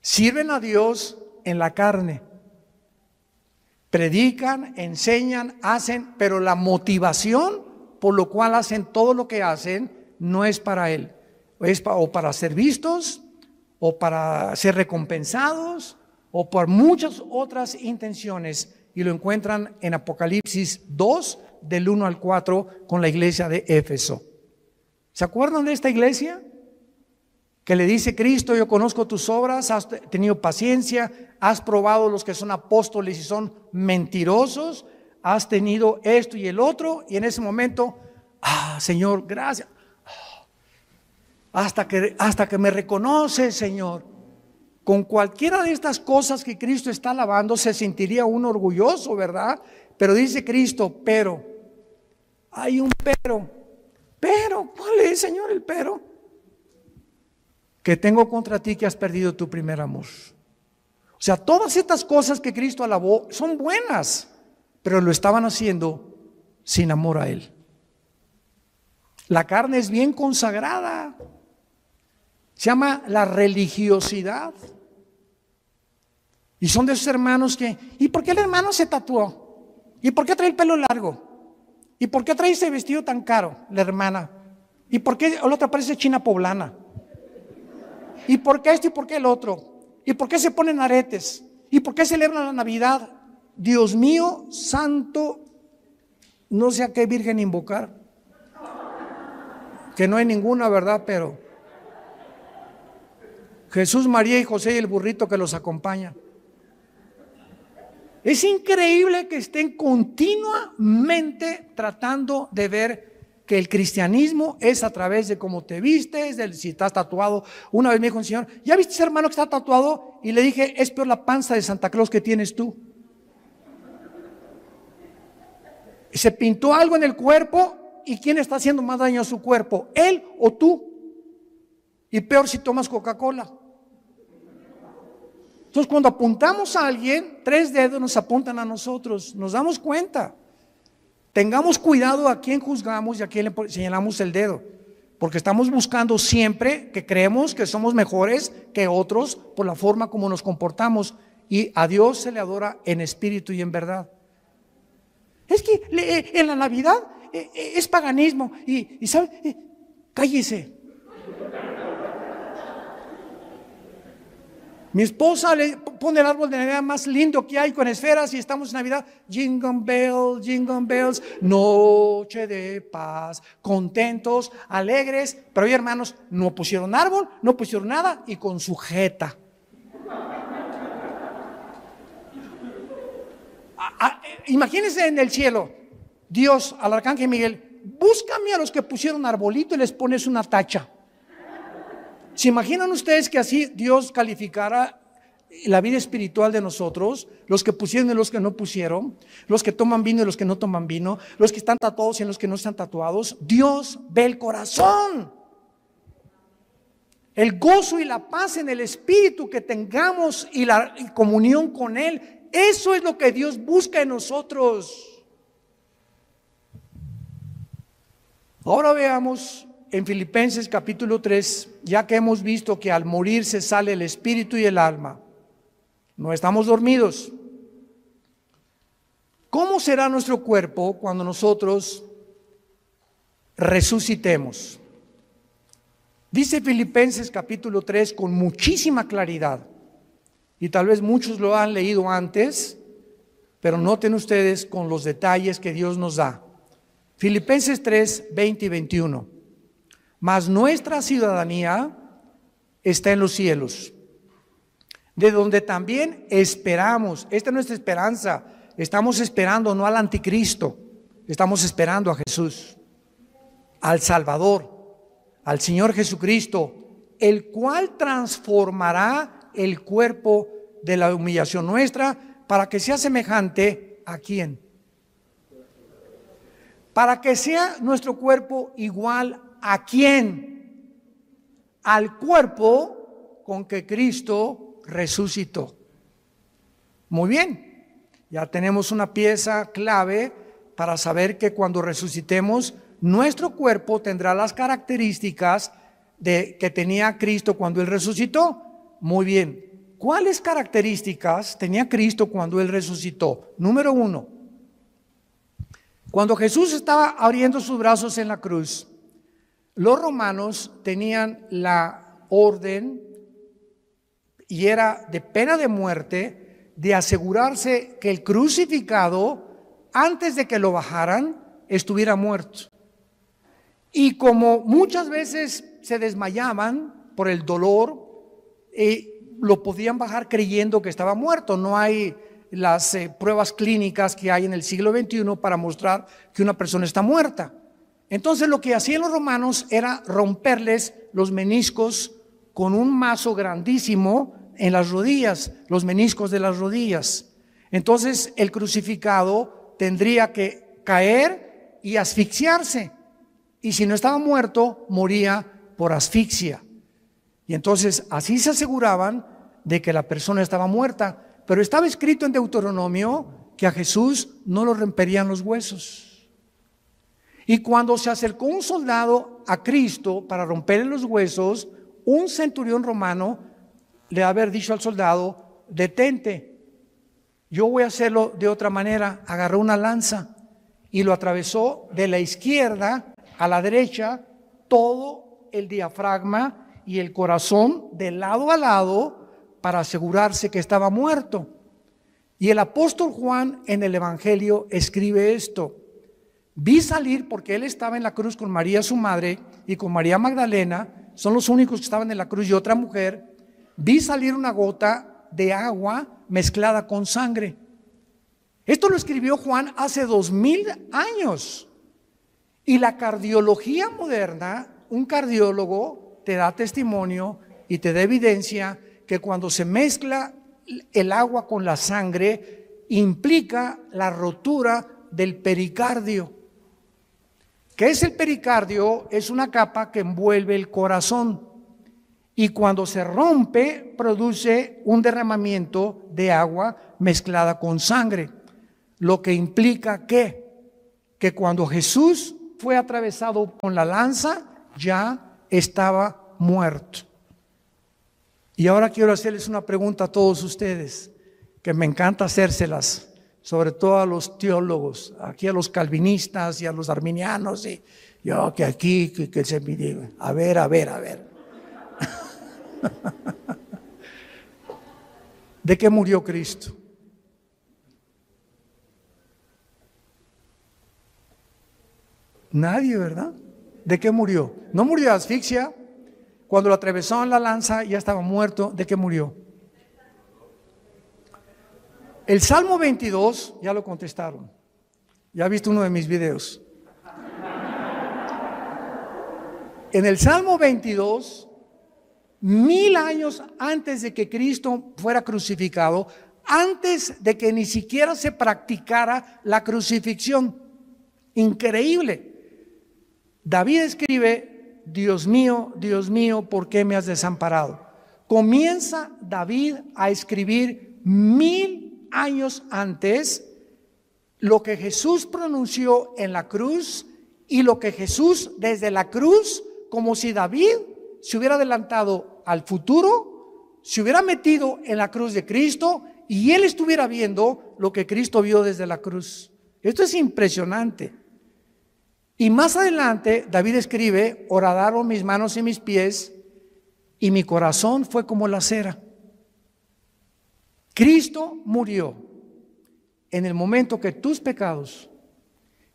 Sirven a Dios en la carne. Predican, enseñan, hacen, pero la motivación por lo cual hacen todo lo que hacen no es para Él. Es o para ser vistos, o para ser recompensados, o por muchas otras intenciones. Y lo encuentran en Apocalipsis 2, del 1 al 4, con la iglesia de Éfeso. ¿Se acuerdan de esta iglesia? Que le dice Cristo: yo conozco tus obras, has tenido paciencia, has probado los que son apóstoles y son mentirosos, has tenido esto y el otro, y en ese momento, Señor, gracias, hasta que me reconoces, Señor. Con cualquiera de estas cosas que Cristo está alabando se sentiría uno orgulloso, ¿verdad? Pero dice Cristo, pero, hay un pero, ¿cuál es, Señor, el pero? Que tengo contra ti que has perdido tu primer amor. O sea, todas estas cosas que Cristo alabó son buenas, pero lo estaban haciendo sin amor a Él. La carne es bien consagrada. Se llama la religiosidad. Y son de esos hermanos que, ¿y por qué el hermano se tatuó? ¿Y por qué trae el pelo largo? ¿Y por qué trae ese vestido tan caro, la hermana? ¿Y por qué la otra parece china poblana? ¿Y por qué esto y por qué el otro? ¿Y por qué se ponen aretes? ¿Y por qué celebran la Navidad? Dios mío, santo, no sé a qué virgen invocar. Que no hay ninguna, ¿verdad? Pero Jesús, María y José y el burrito que los acompaña. Es increíble que estén continuamente tratando de ver que el cristianismo es a través de cómo te vistes, de si estás tatuado. Una vez me dijo un señor: ¿ya viste ese hermano que está tatuado? Y le dije: es peor la panza de Santa Claus que tienes tú. Se pintó algo en el cuerpo, ¿y quién está haciendo más daño a su cuerpo? ¿Él o tú? Y peor si tomas Coca-Cola. Entonces, cuando apuntamos a alguien, 3 dedos nos apuntan a nosotros. Nos damos cuenta. Tengamos cuidado a quién juzgamos y a quién le señalamos el dedo, porque estamos buscando siempre que creemos que somos mejores que otros por la forma como nos comportamos, y a Dios se le adora en espíritu y en verdad. Es que en la Navidad es paganismo y ¿sabe? Cállese. Mi esposa le pone el árbol de Navidad más lindo que hay, con esferas, y estamos en Navidad. Jingle bells, noche de paz, contentos, alegres. Pero hoy, hermanos, no pusieron árbol, no pusieron nada, y con sujeta. Imagínense en el cielo, Dios al arcángel Miguel: búscame a los que pusieron arbolito y les pones una tacha. ¿Se imaginan ustedes que así Dios calificara la vida espiritual de nosotros? Los que pusieron y los que no pusieron, los que toman vino y los que no toman vino, los que están tatuados y los que no están tatuados. Dios ve el corazón. El gozo y la paz en el espíritu que tengamos y la comunión con Él. Eso es lo que Dios busca en nosotros. Ahora veamos en Filipenses capítulo 3, ya que hemos visto que al morir se sale el espíritu y el alma, no estamos dormidos. ¿Cómo será nuestro cuerpo cuando nosotros resucitemos? Dice Filipenses capítulo 3 con muchísima claridad, y tal vez muchos lo han leído antes, pero noten ustedes con los detalles que Dios nos da. Filipenses 3, 20 y 21. Mas nuestra ciudadanía está en los cielos, de donde también esperamos. Esta es nuestra esperanza. Estamos esperando no al anticristo, estamos esperando a Jesús, al Salvador, al Señor Jesucristo, el cual transformará el cuerpo de la humillación nuestra para que sea semejante ¿a quién? Para que sea nuestro cuerpo igual ¿a quién? al cuerpo con que Cristo resucitó. Muy bien, ya tenemos una pieza clave para saber que cuando resucitemos, nuestro cuerpo tendrá las características que tenía Cristo cuando Él resucitó. Muy bien. ¿Cuáles características tenía Cristo cuando Él resucitó? Número 1. Cuando Jesús estaba abriendo sus brazos en la cruz, los romanos tenían la orden, y era de pena de muerte, de asegurarse que el crucificado, antes de que lo bajaran, estuviera muerto. Y como muchas veces se desmayaban por el dolor, lo podían bajar creyendo que estaba muerto. No hay las pruebas clínicas que hay en el siglo XXI para mostrar que una persona está muerta. Entonces lo que hacían los romanos era romperles los meniscos con un mazo grandísimo en las rodillas, los meniscos de las rodillas. Entonces el crucificado tendría que caer y asfixiarse, y si no estaba muerto, moría por asfixia. Y entonces así se aseguraban de que la persona estaba muerta. Pero estaba escrito en Deuteronomio que a Jesús no lo romperían los huesos. Y cuando se acercó un soldado a Cristo para romperle los huesos, un centurión romano le haber dicho al soldado: detente, yo voy a hacerlo de otra manera. Agarró una lanza y lo atravesó de la izquierda a la derecha, todo el diafragma y el corazón de lado a lado, para asegurarse que estaba muerto. Y el apóstol Juan en el Evangelio escribe esto: vi salir, porque él estaba en la cruz con María su madre y con María Magdalena, son los únicos que estaban en la cruz, y otra mujer. Vi salir una gota de agua mezclada con sangre. Esto lo escribió Juan hace 2000 años. Y la cardiología moderna, un cardiólogo te da testimonio y te da evidencia que cuando se mezcla el agua con la sangre, implica la rotura del pericardio. ¿Qué es el pericardio? Es una capa que envuelve el corazón, y cuando se rompe produce un derramamiento de agua mezclada con sangre, lo que implica que cuando Jesús fue atravesado con la lanza, ya estaba muerto. Y ahora quiero hacerles una pregunta a todos ustedes, que me encanta hacérselas, sobre todo a los teólogos, aquí a los calvinistas y a los arminianos, y yo que aquí, que se me diga, a ver. ¿De qué murió Cristo? Nadie, ¿verdad? ¿De qué murió? No murió de asfixia. Cuando lo atravesó en la lanza ya estaba muerto. ¿De qué murió? El Salmo 22, ya lo contestaron. Ya ha visto uno de mis videos. En el Salmo 22, 1000 años antes de que Cristo fuera crucificado, antes de que ni siquiera se practicara la crucifixión. Increíble. David escribe: Dios mío, ¿por qué me has desamparado? Comienza David a escribir 1000 años antes lo que Jesús pronunció en la cruz, y lo que Jesús desde la cruz, como si David se hubiera adelantado al futuro, se hubiera metido en la cruz de Cristo y él estuviera viendo lo que Cristo vio desde la cruz. Esto es impresionante. Y más adelante David escribe: horadaron mis manos y mis pies, y mi corazón fue como la cera. Cristo murió en el momento que tus pecados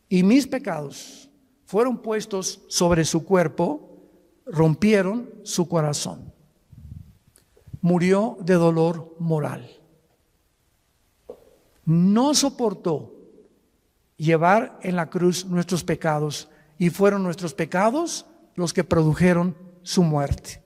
y mis pecados fueron puestos sobre su cuerpo, rompieron su corazón. Murió de dolor moral. No soportó llevar en la cruz nuestros pecados, y fueron nuestros pecados los que produjeron su muerte.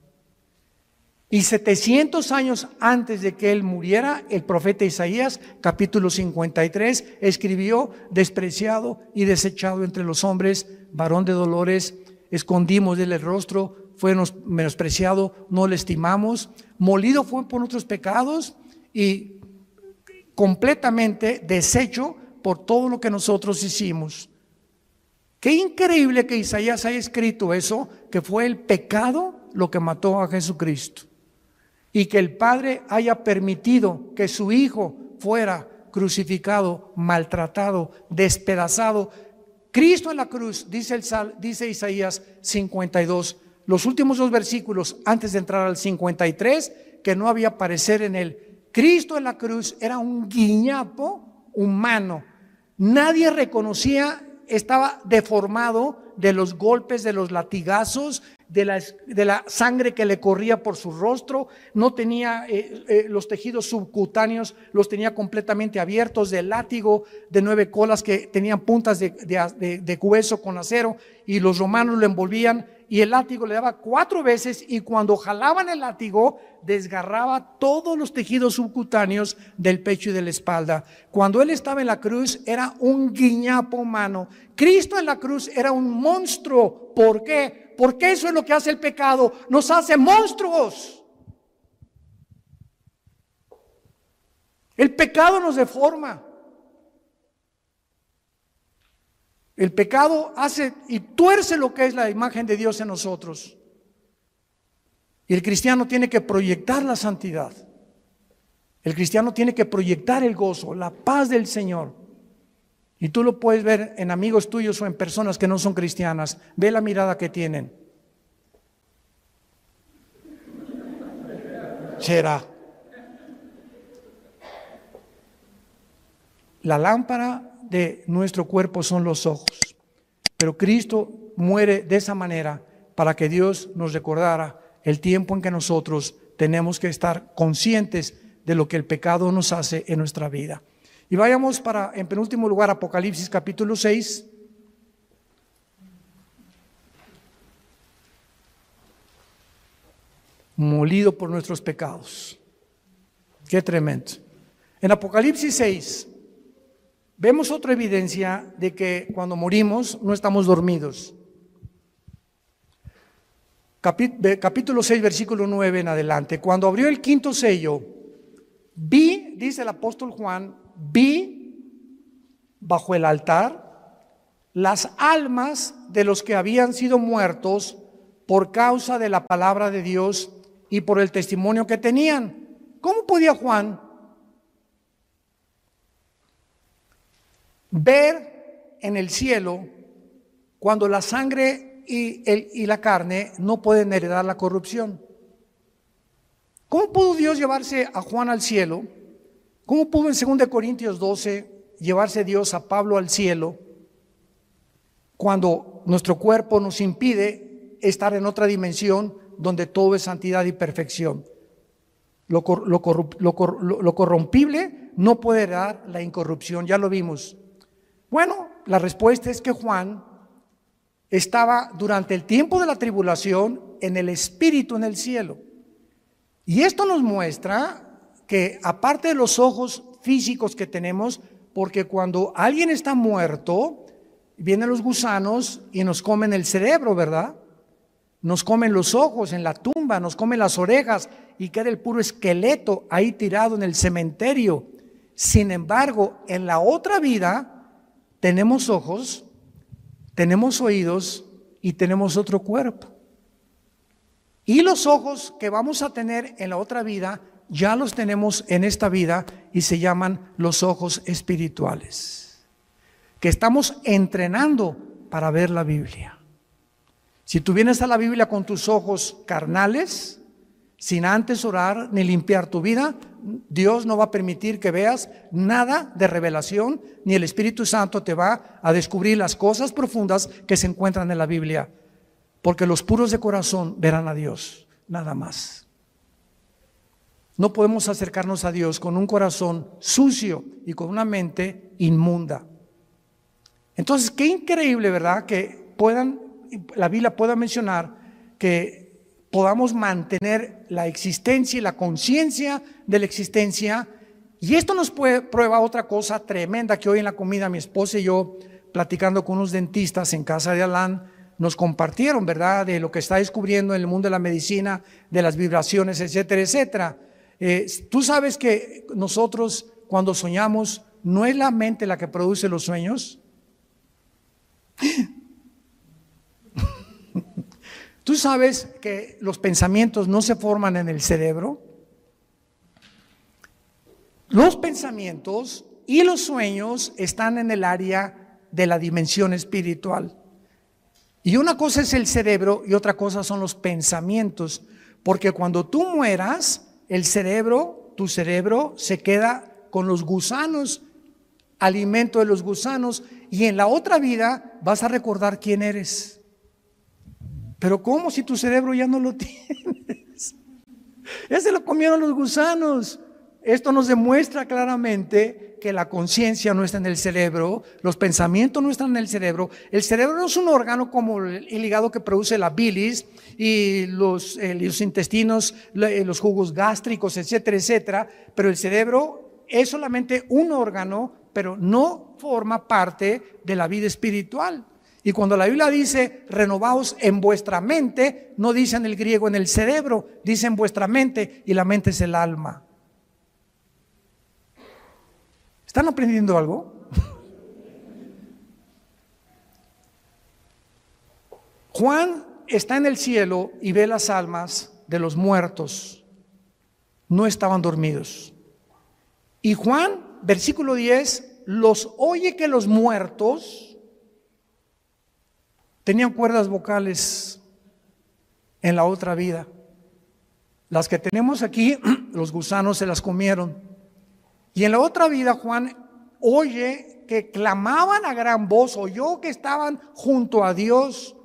Y 700 años antes de que él muriera, el profeta Isaías, capítulo 53, escribió: despreciado y desechado entre los hombres, varón de dolores, escondimos de él el rostro, fue menospreciado, no le estimamos, molido fue por nuestros pecados y completamente deshecho por todo lo que nosotros hicimos. Qué increíble que Isaías haya escrito eso, que fue el pecado lo que mató a Jesucristo, y que el Padre haya permitido que su Hijo fuera crucificado, maltratado, despedazado. Cristo en la cruz, dice Isaías 52, los últimos dos versículos antes de entrar al 53, que no había parecer en él. Cristo en la cruz era un guiñapo humano. Nadie reconocía, estaba deformado de los golpes, de los latigazos, de la sangre que le corría por su rostro. No tenía los tejidos subcutáneos, los tenía completamente abiertos, del látigo de 9 colas que tenían puntas de hueso con acero, y los romanos lo envolvían y el látigo le daba 4 veces, y cuando jalaban el látigo desgarraba todos los tejidos subcutáneos del pecho y de la espalda. Cuando él estaba en la cruz era un guiñapo humano. Cristo en la cruz era un monstruo. ¿Por qué? Porque eso es lo que hace el pecado, nos hace monstruos. El pecado nos deforma. El pecado hace y tuerce lo que es la imagen de Dios en nosotros. Y el cristiano tiene que proyectar la santidad. El cristiano tiene que proyectar el gozo, la paz del Señor. Y tú lo puedes ver en amigos tuyos o en personas que no son cristianas. Ve la mirada que tienen. Será. La lámpara de nuestro cuerpo son los ojos. Pero Cristo muere de esa manera para que Dios nos recordara el tiempo en que nosotros tenemos que estar conscientes de lo que el pecado nos hace en nuestra vida. Y vayamos en penúltimo lugar, Apocalipsis capítulo 6. Molido por nuestros pecados. Qué tremendo. En Apocalipsis 6 vemos otra evidencia de que cuando morimos no estamos dormidos. Capítulo 6, versículo 9 en adelante. Cuando abrió el quinto sello, vi, dice el apóstol Juan, vi bajo el altar las almas de los que habían sido muertos por causa de la palabra de Dios y por el testimonio que tenían. ¿Cómo podía Juan ver en el cielo cuando la sangre y la carne no pueden heredar la corrupción? ¿Cómo pudo Dios llevarse a Juan al cielo? ¿Cómo pudo en 2 Corintios 12 llevarse Dios a Pablo al cielo cuando nuestro cuerpo nos impide estar en otra dimensión donde todo es santidad y perfección? Lo corrompible no puede heredar la incorrupción, ya lo vimos. Bueno, la respuesta es que Juan estaba durante el tiempo de la tribulación en el Espíritu en el cielo. Y esto nos muestra que aparte de los ojos físicos que tenemos, porque cuando alguien está muerto, vienen los gusanos y nos comen el cerebro, ¿verdad? Nos comen los ojos en la tumba, nos comen las orejas y queda el puro esqueleto ahí tirado en el cementerio. Sin embargo, en la otra vida tenemos ojos, tenemos oídos y tenemos otro cuerpo. Y los ojos que vamos a tener en la otra vida, ya los tenemos en esta vida y se llaman los ojos espirituales, que estamos entrenando para ver la Biblia. Si tú vienes a la Biblia con tus ojos carnales, sin antes orar ni limpiar tu vida, Dios no va a permitir que veas nada de revelación, ni el Espíritu Santo te va a descubrir las cosas profundas que se encuentran en la Biblia, porque los puros de corazón verán a Dios, nada más. No podemos acercarnos a Dios con un corazón sucio y con una mente inmunda. Entonces, qué increíble, ¿verdad? Que la Biblia pueda mencionar que podamos mantener la existencia y la conciencia de la existencia. Y esto nos prueba otra cosa tremenda que hoy en la comida mi esposa y yo, platicando con unos dentistas en casa de Alán, nos compartieron, ¿verdad?, de lo que está descubriendo en el mundo de la medicina, de las vibraciones, etcétera, etcétera. Tú sabes que nosotros cuando soñamos, ¿no es la mente la que produce los sueños? ¿Tú sabes que los pensamientos no se forman en el cerebro? Los pensamientos y los sueños están en el área de la dimensión espiritual. Y una cosa es el cerebro y otra cosa son los pensamientos. Porque cuando tú mueras, tu cerebro se queda con los gusanos, alimento de los gusanos, y en la otra vida vas a recordar quién eres. Pero ¿cómo si tu cerebro ya no lo tienes? Ya se lo comieron los gusanos. Esto nos demuestra claramente que la conciencia no está en el cerebro, los pensamientos no están en el cerebro. El cerebro no es un órgano como el hígado que produce la bilis y los intestinos, los jugos gástricos, etcétera, etcétera. Pero el cerebro es solamente un órgano, pero no forma parte de la vida espiritual. Y cuando la Biblia dice renovaos en vuestra mente, no dice en el griego en el cerebro, dice en vuestra mente, y la mente es el alma. ¿Están aprendiendo algo? Juan está en el cielo y ve las almas de los muertos. No estaban dormidos. Y Juan, versículo 10, los oye que los muertos tenían cuerdas vocales en la otra vida. Las que tenemos aquí, los gusanos se las comieron. Y en la otra vida, Juan oye que clamaban a gran voz, oyó que estaban junto a Dios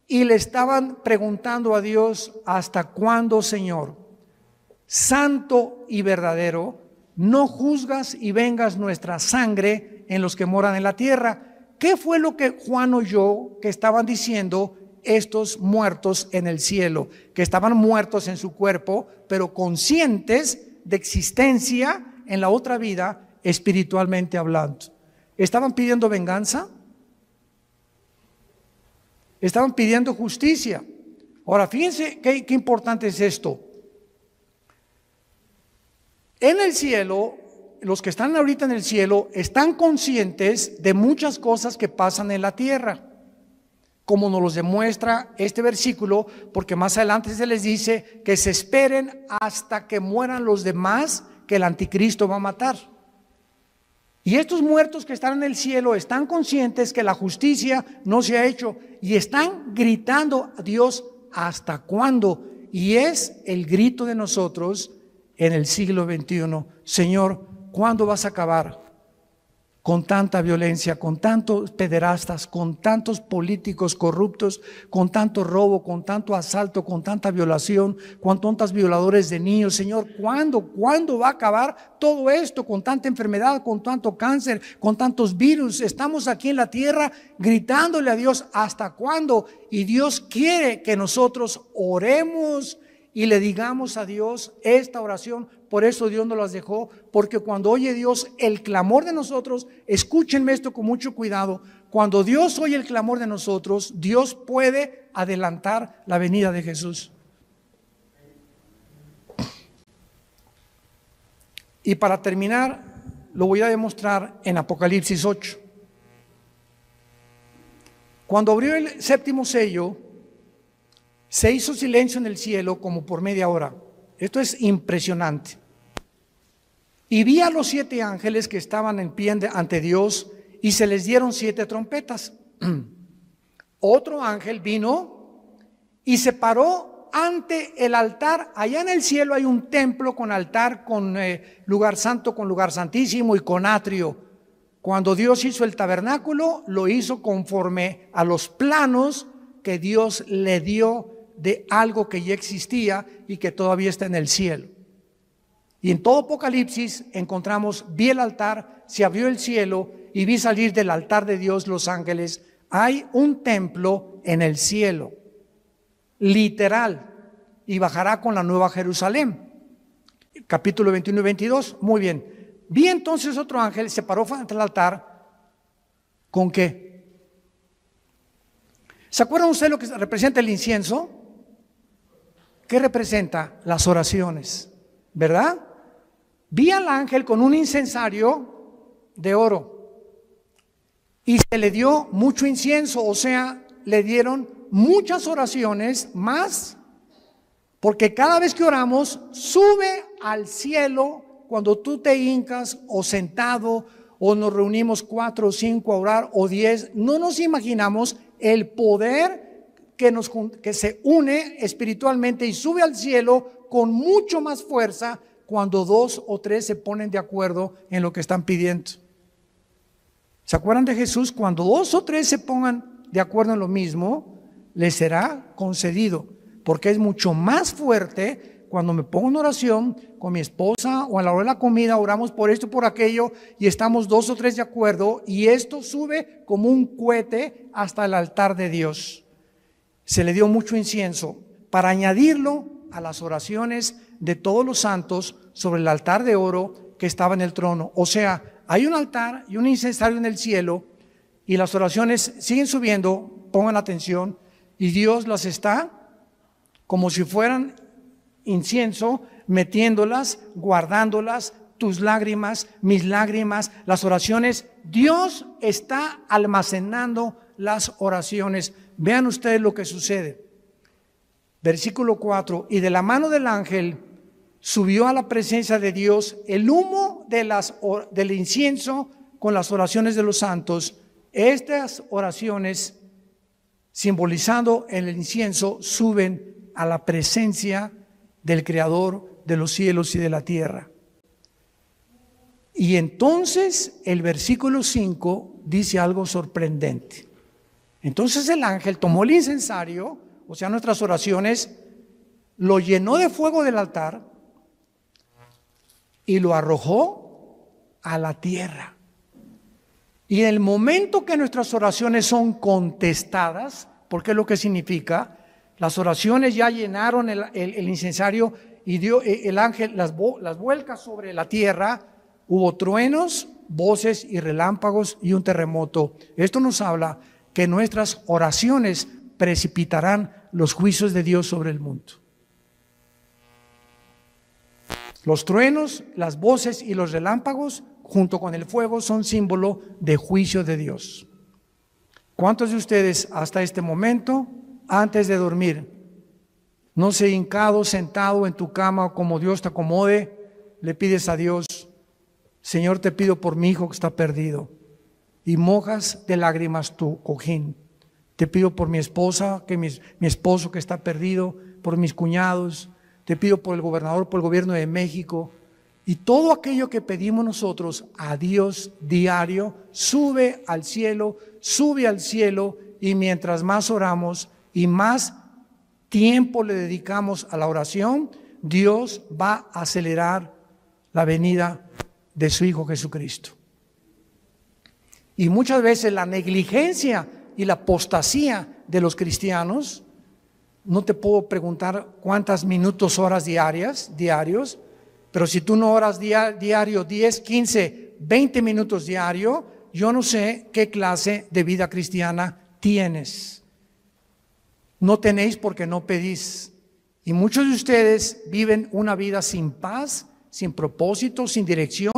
y le estaban preguntando a Dios: ¿hasta cuándo, Señor, santo y verdadero, no juzgas y vengas nuestra sangre en los que moran en la tierra? ¿Qué fue lo que Juan oyó que estaban diciendo estos muertos en el cielo? Que estaban muertos en su cuerpo, pero conscientes de existencia en la otra vida, espiritualmente hablando. ¿Estaban pidiendo venganza? Estaban pidiendo justicia. Ahora, fíjense qué importante es esto. En el cielo, los que están ahorita en el cielo están conscientes de muchas cosas que pasan en la tierra, como nos los demuestra este versículo, porque más adelante se les dice que se esperen hasta que mueran los demás que el anticristo va a matar. Y estos muertos que están en el cielo están conscientes que la justicia no se ha hecho y están gritando a Dios: ¿hasta cuándo? Y es el grito de nosotros en el siglo XXI: Señor, ¿cuándo vas a acabar con tanta violencia, con tantos pederastas, con tantos políticos corruptos, con tanto robo, con tanto asalto, con tanta violación, con tantos violadores de niños? Señor, ¿cuándo va a acabar todo esto, con tanta enfermedad, con tanto cáncer, con tantos virus? Estamos aquí en la tierra gritándole a Dios: ¿hasta cuándo? Y Dios quiere que nosotros oremos y le digamos a Dios esta oración. Por eso Dios nos las dejó, porque cuando oye Dios el clamor de nosotros, escúchenme esto con mucho cuidado, cuando Dios oye el clamor de nosotros, Dios puede adelantar la venida de Jesús. Y para terminar, lo voy a demostrar en Apocalipsis 8. Cuando abrió el séptimo sello, se hizo silencio en el cielo como por media hora. Esto es impresionante. Y vi a los 7 ángeles que estaban en pie ante Dios, y se les dieron 7 trompetas. Otro ángel vino y se paró ante el altar. Allá en el cielo hay un templo con altar, con lugar santo, con lugar santísimo y con atrio. Cuando Dios hizo el tabernáculo, lo hizo conforme a los planos que Dios le dio de algo que ya existía y que todavía está en el cielo. Y en todo Apocalipsis encontramos: vi el altar, se abrió el cielo y vi salir del altar de Dios los ángeles. Hay un templo en el cielo, literal, y bajará con la nueva Jerusalén. Capítulo 21 y 22, muy bien. Vi entonces otro ángel, se paró frente al altar. ¿Con qué? ¿Se acuerdan ustedes lo que representa el incienso? ¿Qué representa? Las oraciones, ¿verdad? Vi al ángel con un incensario de oro y se le dio mucho incienso, o sea, le dieron muchas oraciones más, porque cada vez que oramos sube al cielo. Cuando tú te hincas o sentado o nos reunimos 4 o 5 a orar o 10, no nos imaginamos el poder que se une espiritualmente y sube al cielo con mucho más fuerza cuando 2 o 3 se ponen de acuerdo en lo que están pidiendo. ¿Se acuerdan de Jesús? Cuando 2 o 3 se pongan de acuerdo en lo mismo, les será concedido, porque es mucho más fuerte. Cuando me pongo en oración con mi esposa o a la hora de la comida, oramos por esto y por aquello y estamos 2 o 3 de acuerdo y esto sube como un cohete hasta el altar de Dios. Se le dio mucho incienso para añadirlo a las oraciones de todos los santos sobre el altar de oro que estaba en el trono. O sea, hay un altar y un incensario en el cielo y las oraciones siguen subiendo, pongan atención, y Dios las está como si fueran incienso, metiéndolas, guardándolas, tus lágrimas, mis lágrimas, las oraciones. Dios está almacenando las oraciones. Vean ustedes lo que sucede. Versículo 4, y de la mano del ángel subió a la presencia de Dios el humo del incienso con las oraciones de los santos. Estas oraciones, simbolizando el incienso, suben a la presencia del Creador de los cielos y de la tierra. Y entonces el versículo 5 dice algo sorprendente. Entonces el ángel tomó el incensario, o sea, nuestras oraciones, lo llenó de fuego del altar y lo arrojó a la tierra. Y en el momento que nuestras oraciones son contestadas, porque es lo que significa, las oraciones ya llenaron el incensario y el ángel las vuelca sobre la tierra, hubo truenos, voces y relámpagos y un terremoto. Esto nos habla que nuestras oraciones precipitarán los juicios de Dios sobre el mundo. Los truenos, las voces y los relámpagos, junto con el fuego, son símbolo de juicio de Dios. ¿Cuántos de ustedes hasta este momento, antes de dormir, no se hincado, sentado en tu cama o como Dios te acomode, le pides a Dios: Señor, te pido por mi hijo que está perdido, y mojas de lágrimas tu cojín? Te pido por mi esposa, mi esposo que está perdido, por mis cuñados, te pido por el gobernador, por el gobierno de México. Y todo aquello que pedimos nosotros a Dios diario sube al cielo, y mientras más oramos y más tiempo le dedicamos a la oración, Dios va a acelerar la venida de su Hijo Jesucristo. Y muchas veces la negligencia y la apostasía de los cristianos, no te puedo preguntar cuántas minutos, horas diarios, pero si tú no oras diario 10, 15, 20 minutos diario, yo no sé qué clase de vida cristiana tienes. No tenéis porque no pedís. Y muchos de ustedes viven una vida sin paz, sin propósito, sin dirección,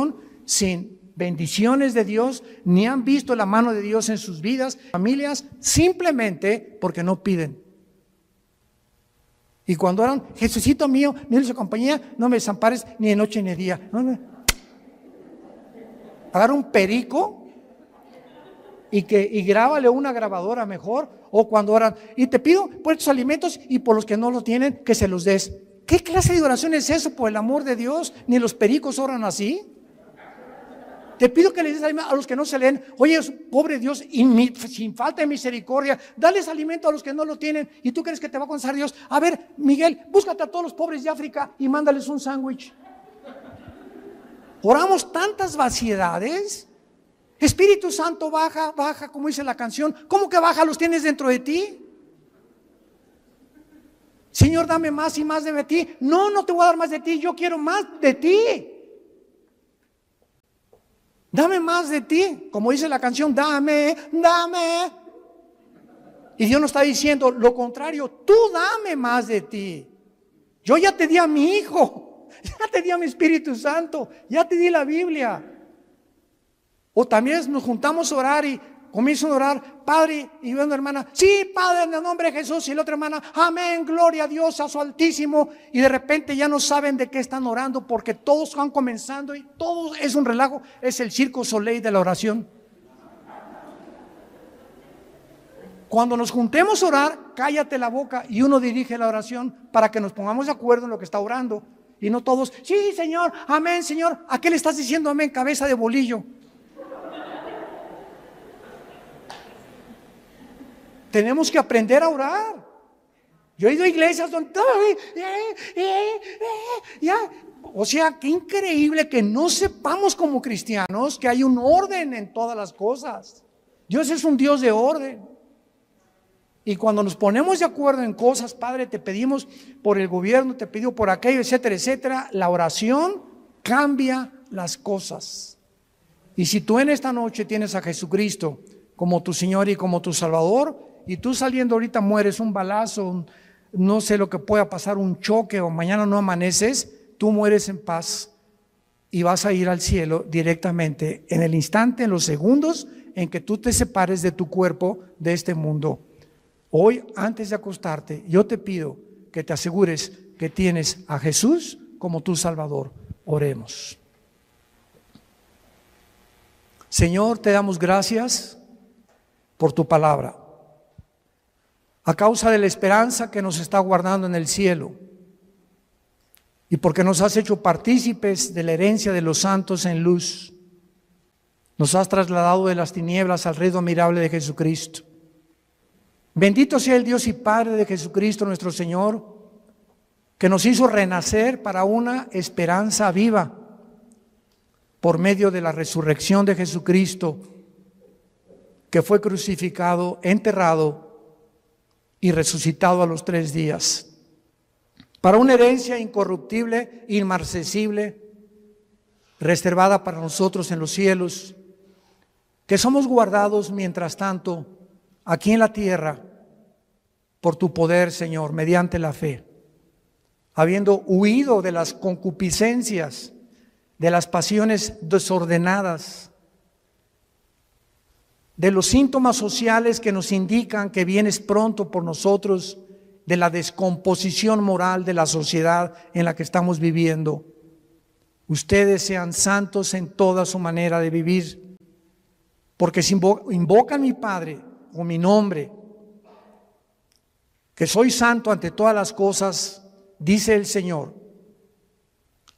sin bendiciones de Dios, ni han visto la mano de Dios en sus vidas, familias, simplemente porque no piden. Y cuando oran: Jesucito mío, mi dulce compañía, no me desampares ni de noche ni de día. Agarra un perico y grábale una grabadora mejor. O cuando oran: y te pido por estos alimentos y por los que no lo tienen, que se los des. ¿Qué clase de oración es eso, por el amor de Dios? Ni los pericos oran así. Te pido que les des alimento a los que no se leen. Oye, pobre Dios, sin falta de misericordia, dales alimento a los que no lo tienen. ¿Y tú crees que te va a contestar Dios? A ver, Miguel, búscate a todos los pobres de África y mándales un sándwich. Oramos tantas vaciedades. Espíritu Santo, baja, como dice la canción. ¿Cómo que baja? ¿Los tienes dentro de ti? Señor, dame más y más de ti. No te voy a dar más de ti, yo quiero más de ti. Dame más de ti, como dice la canción, dame. Y Dios nos está diciendo lo contrario, tú dame más de ti. Yo ya te di a mi Hijo, ya te di a mi Espíritu Santo, ya te di la Biblia. O también nos juntamos a orar y comienzan a orar, Padre, y una hermana, sí, Padre, en el nombre de Jesús, y la otra hermana, amén, gloria a Dios, a su Altísimo, y de repente ya no saben de qué están orando, porque todos van comenzando y todo es un relajo, es el Circo Soleil de la oración. Cuando nos juntemos a orar, cállate la boca y uno dirige la oración para que nos pongamos de acuerdo en lo que está orando, y no todos, sí, Señor, amén, Señor, ¿a qué le estás diciendo amén, cabeza de bolillo? Tenemos que aprender a orar. Yo he ido a iglesias donde ya. O sea, qué increíble que no sepamos como cristianos que hay un orden en todas las cosas. Dios es un Dios de orden. Y cuando nos ponemos de acuerdo en cosas, Padre, te pedimos por el gobierno, te pido por aquello, etcétera, etcétera, la oración cambia las cosas. Y si tú en esta noche tienes a Jesucristo como tu Señor y como tu Salvador, y tú saliendo ahorita mueres un balazo, no sé lo que pueda pasar, un choque, o mañana no amaneces, tú mueres en paz y vas a ir al cielo directamente en el instante, en los segundos en que tú te separes de tu cuerpo de este mundo. Hoy, antes de acostarte, yo te pido que te asegures que tienes a Jesús como tu Salvador. Oremos. Señor, te damos gracias por tu palabra, a causa de la esperanza que nos está guardando en el cielo, y porque nos has hecho partícipes de la herencia de los santos en luz. Nos has trasladado de las tinieblas al reino admirable de Jesucristo. Bendito sea el Dios y Padre de Jesucristo nuestro Señor, que nos hizo renacer para una esperanza viva por medio de la resurrección de Jesucristo, que fue crucificado, enterrado y resucitado a los 3 días, para una herencia incorruptible, inmarcesible, reservada para nosotros en los cielos, que somos guardados mientras tanto aquí en la tierra por tu poder, Señor, mediante la fe, habiendo huido de las concupiscencias, de las pasiones desordenadas, de los síntomas sociales que nos indican que vienes pronto por nosotros, de la descomposición moral de la sociedad en la que estamos viviendo. Ustedes sean santos en toda su manera de vivir, porque si invocan mi Padre o mi nombre, que soy santo ante todas las cosas, dice el Señor,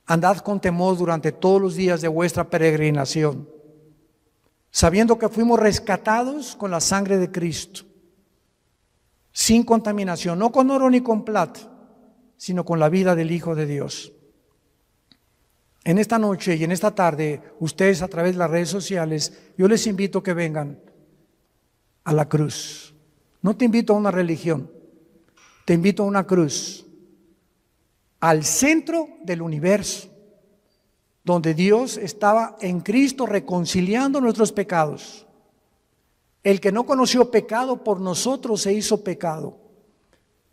andad con temor durante todos los días de vuestra peregrinación, sabiendo que fuimos rescatados con la sangre de Cristo, sin contaminación, no con oro ni con plata, sino con la vida del Hijo de Dios. En esta noche y en esta tarde, ustedes a través de las redes sociales, yo les invito a que vengan a la cruz. No te invito a una religión, te invito a una cruz, al centro del universo, donde Dios estaba en Cristo reconciliando nuestros pecados. El que no conoció pecado por nosotros se hizo pecado,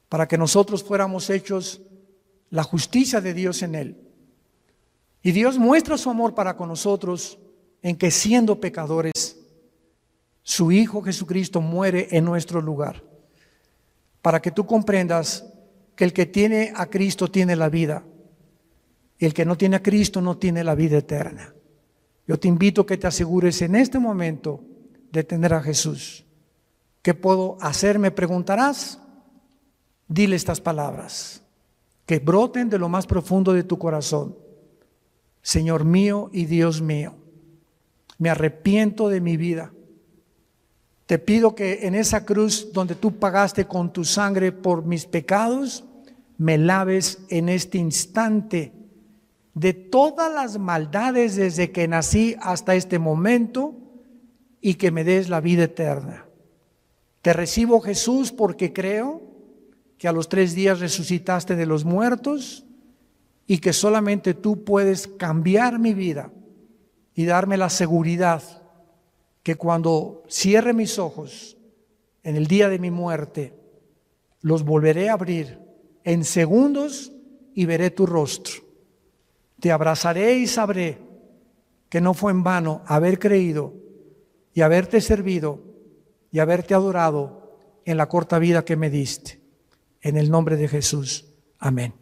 para que nosotros fuéramos hechos la justicia de Dios en Él. Y Dios muestra su amor para con nosotros en que, siendo pecadores, su Hijo Jesucristo muere en nuestro lugar, para que tú comprendas que el que tiene a Cristo tiene la vida, y el que no tiene a Cristo no tiene la vida eterna. Yo te invito a que te asegures en este momento de tener a Jesús. ¿Qué puedo hacer? Me preguntarás. Dile estas palabras, que broten de lo más profundo de tu corazón. Señor mío y Dios mío, me arrepiento de mi vida. Te pido que en esa cruz donde tú pagaste con tu sangre por mis pecados, me laves en este instante de todas las maldades desde que nací hasta este momento, y que me des la vida eterna. Te recibo, Jesús, porque creo que a los 3 días resucitaste de los muertos y que solamente tú puedes cambiar mi vida y darme la seguridad que cuando cierre mis ojos en el día de mi muerte, los volveré a abrir en segundos y veré tu rostro. Te abrazaré y sabré que no fue en vano haber creído y haberte servido y haberte adorado en la corta vida que me diste. En el nombre de Jesús. Amén.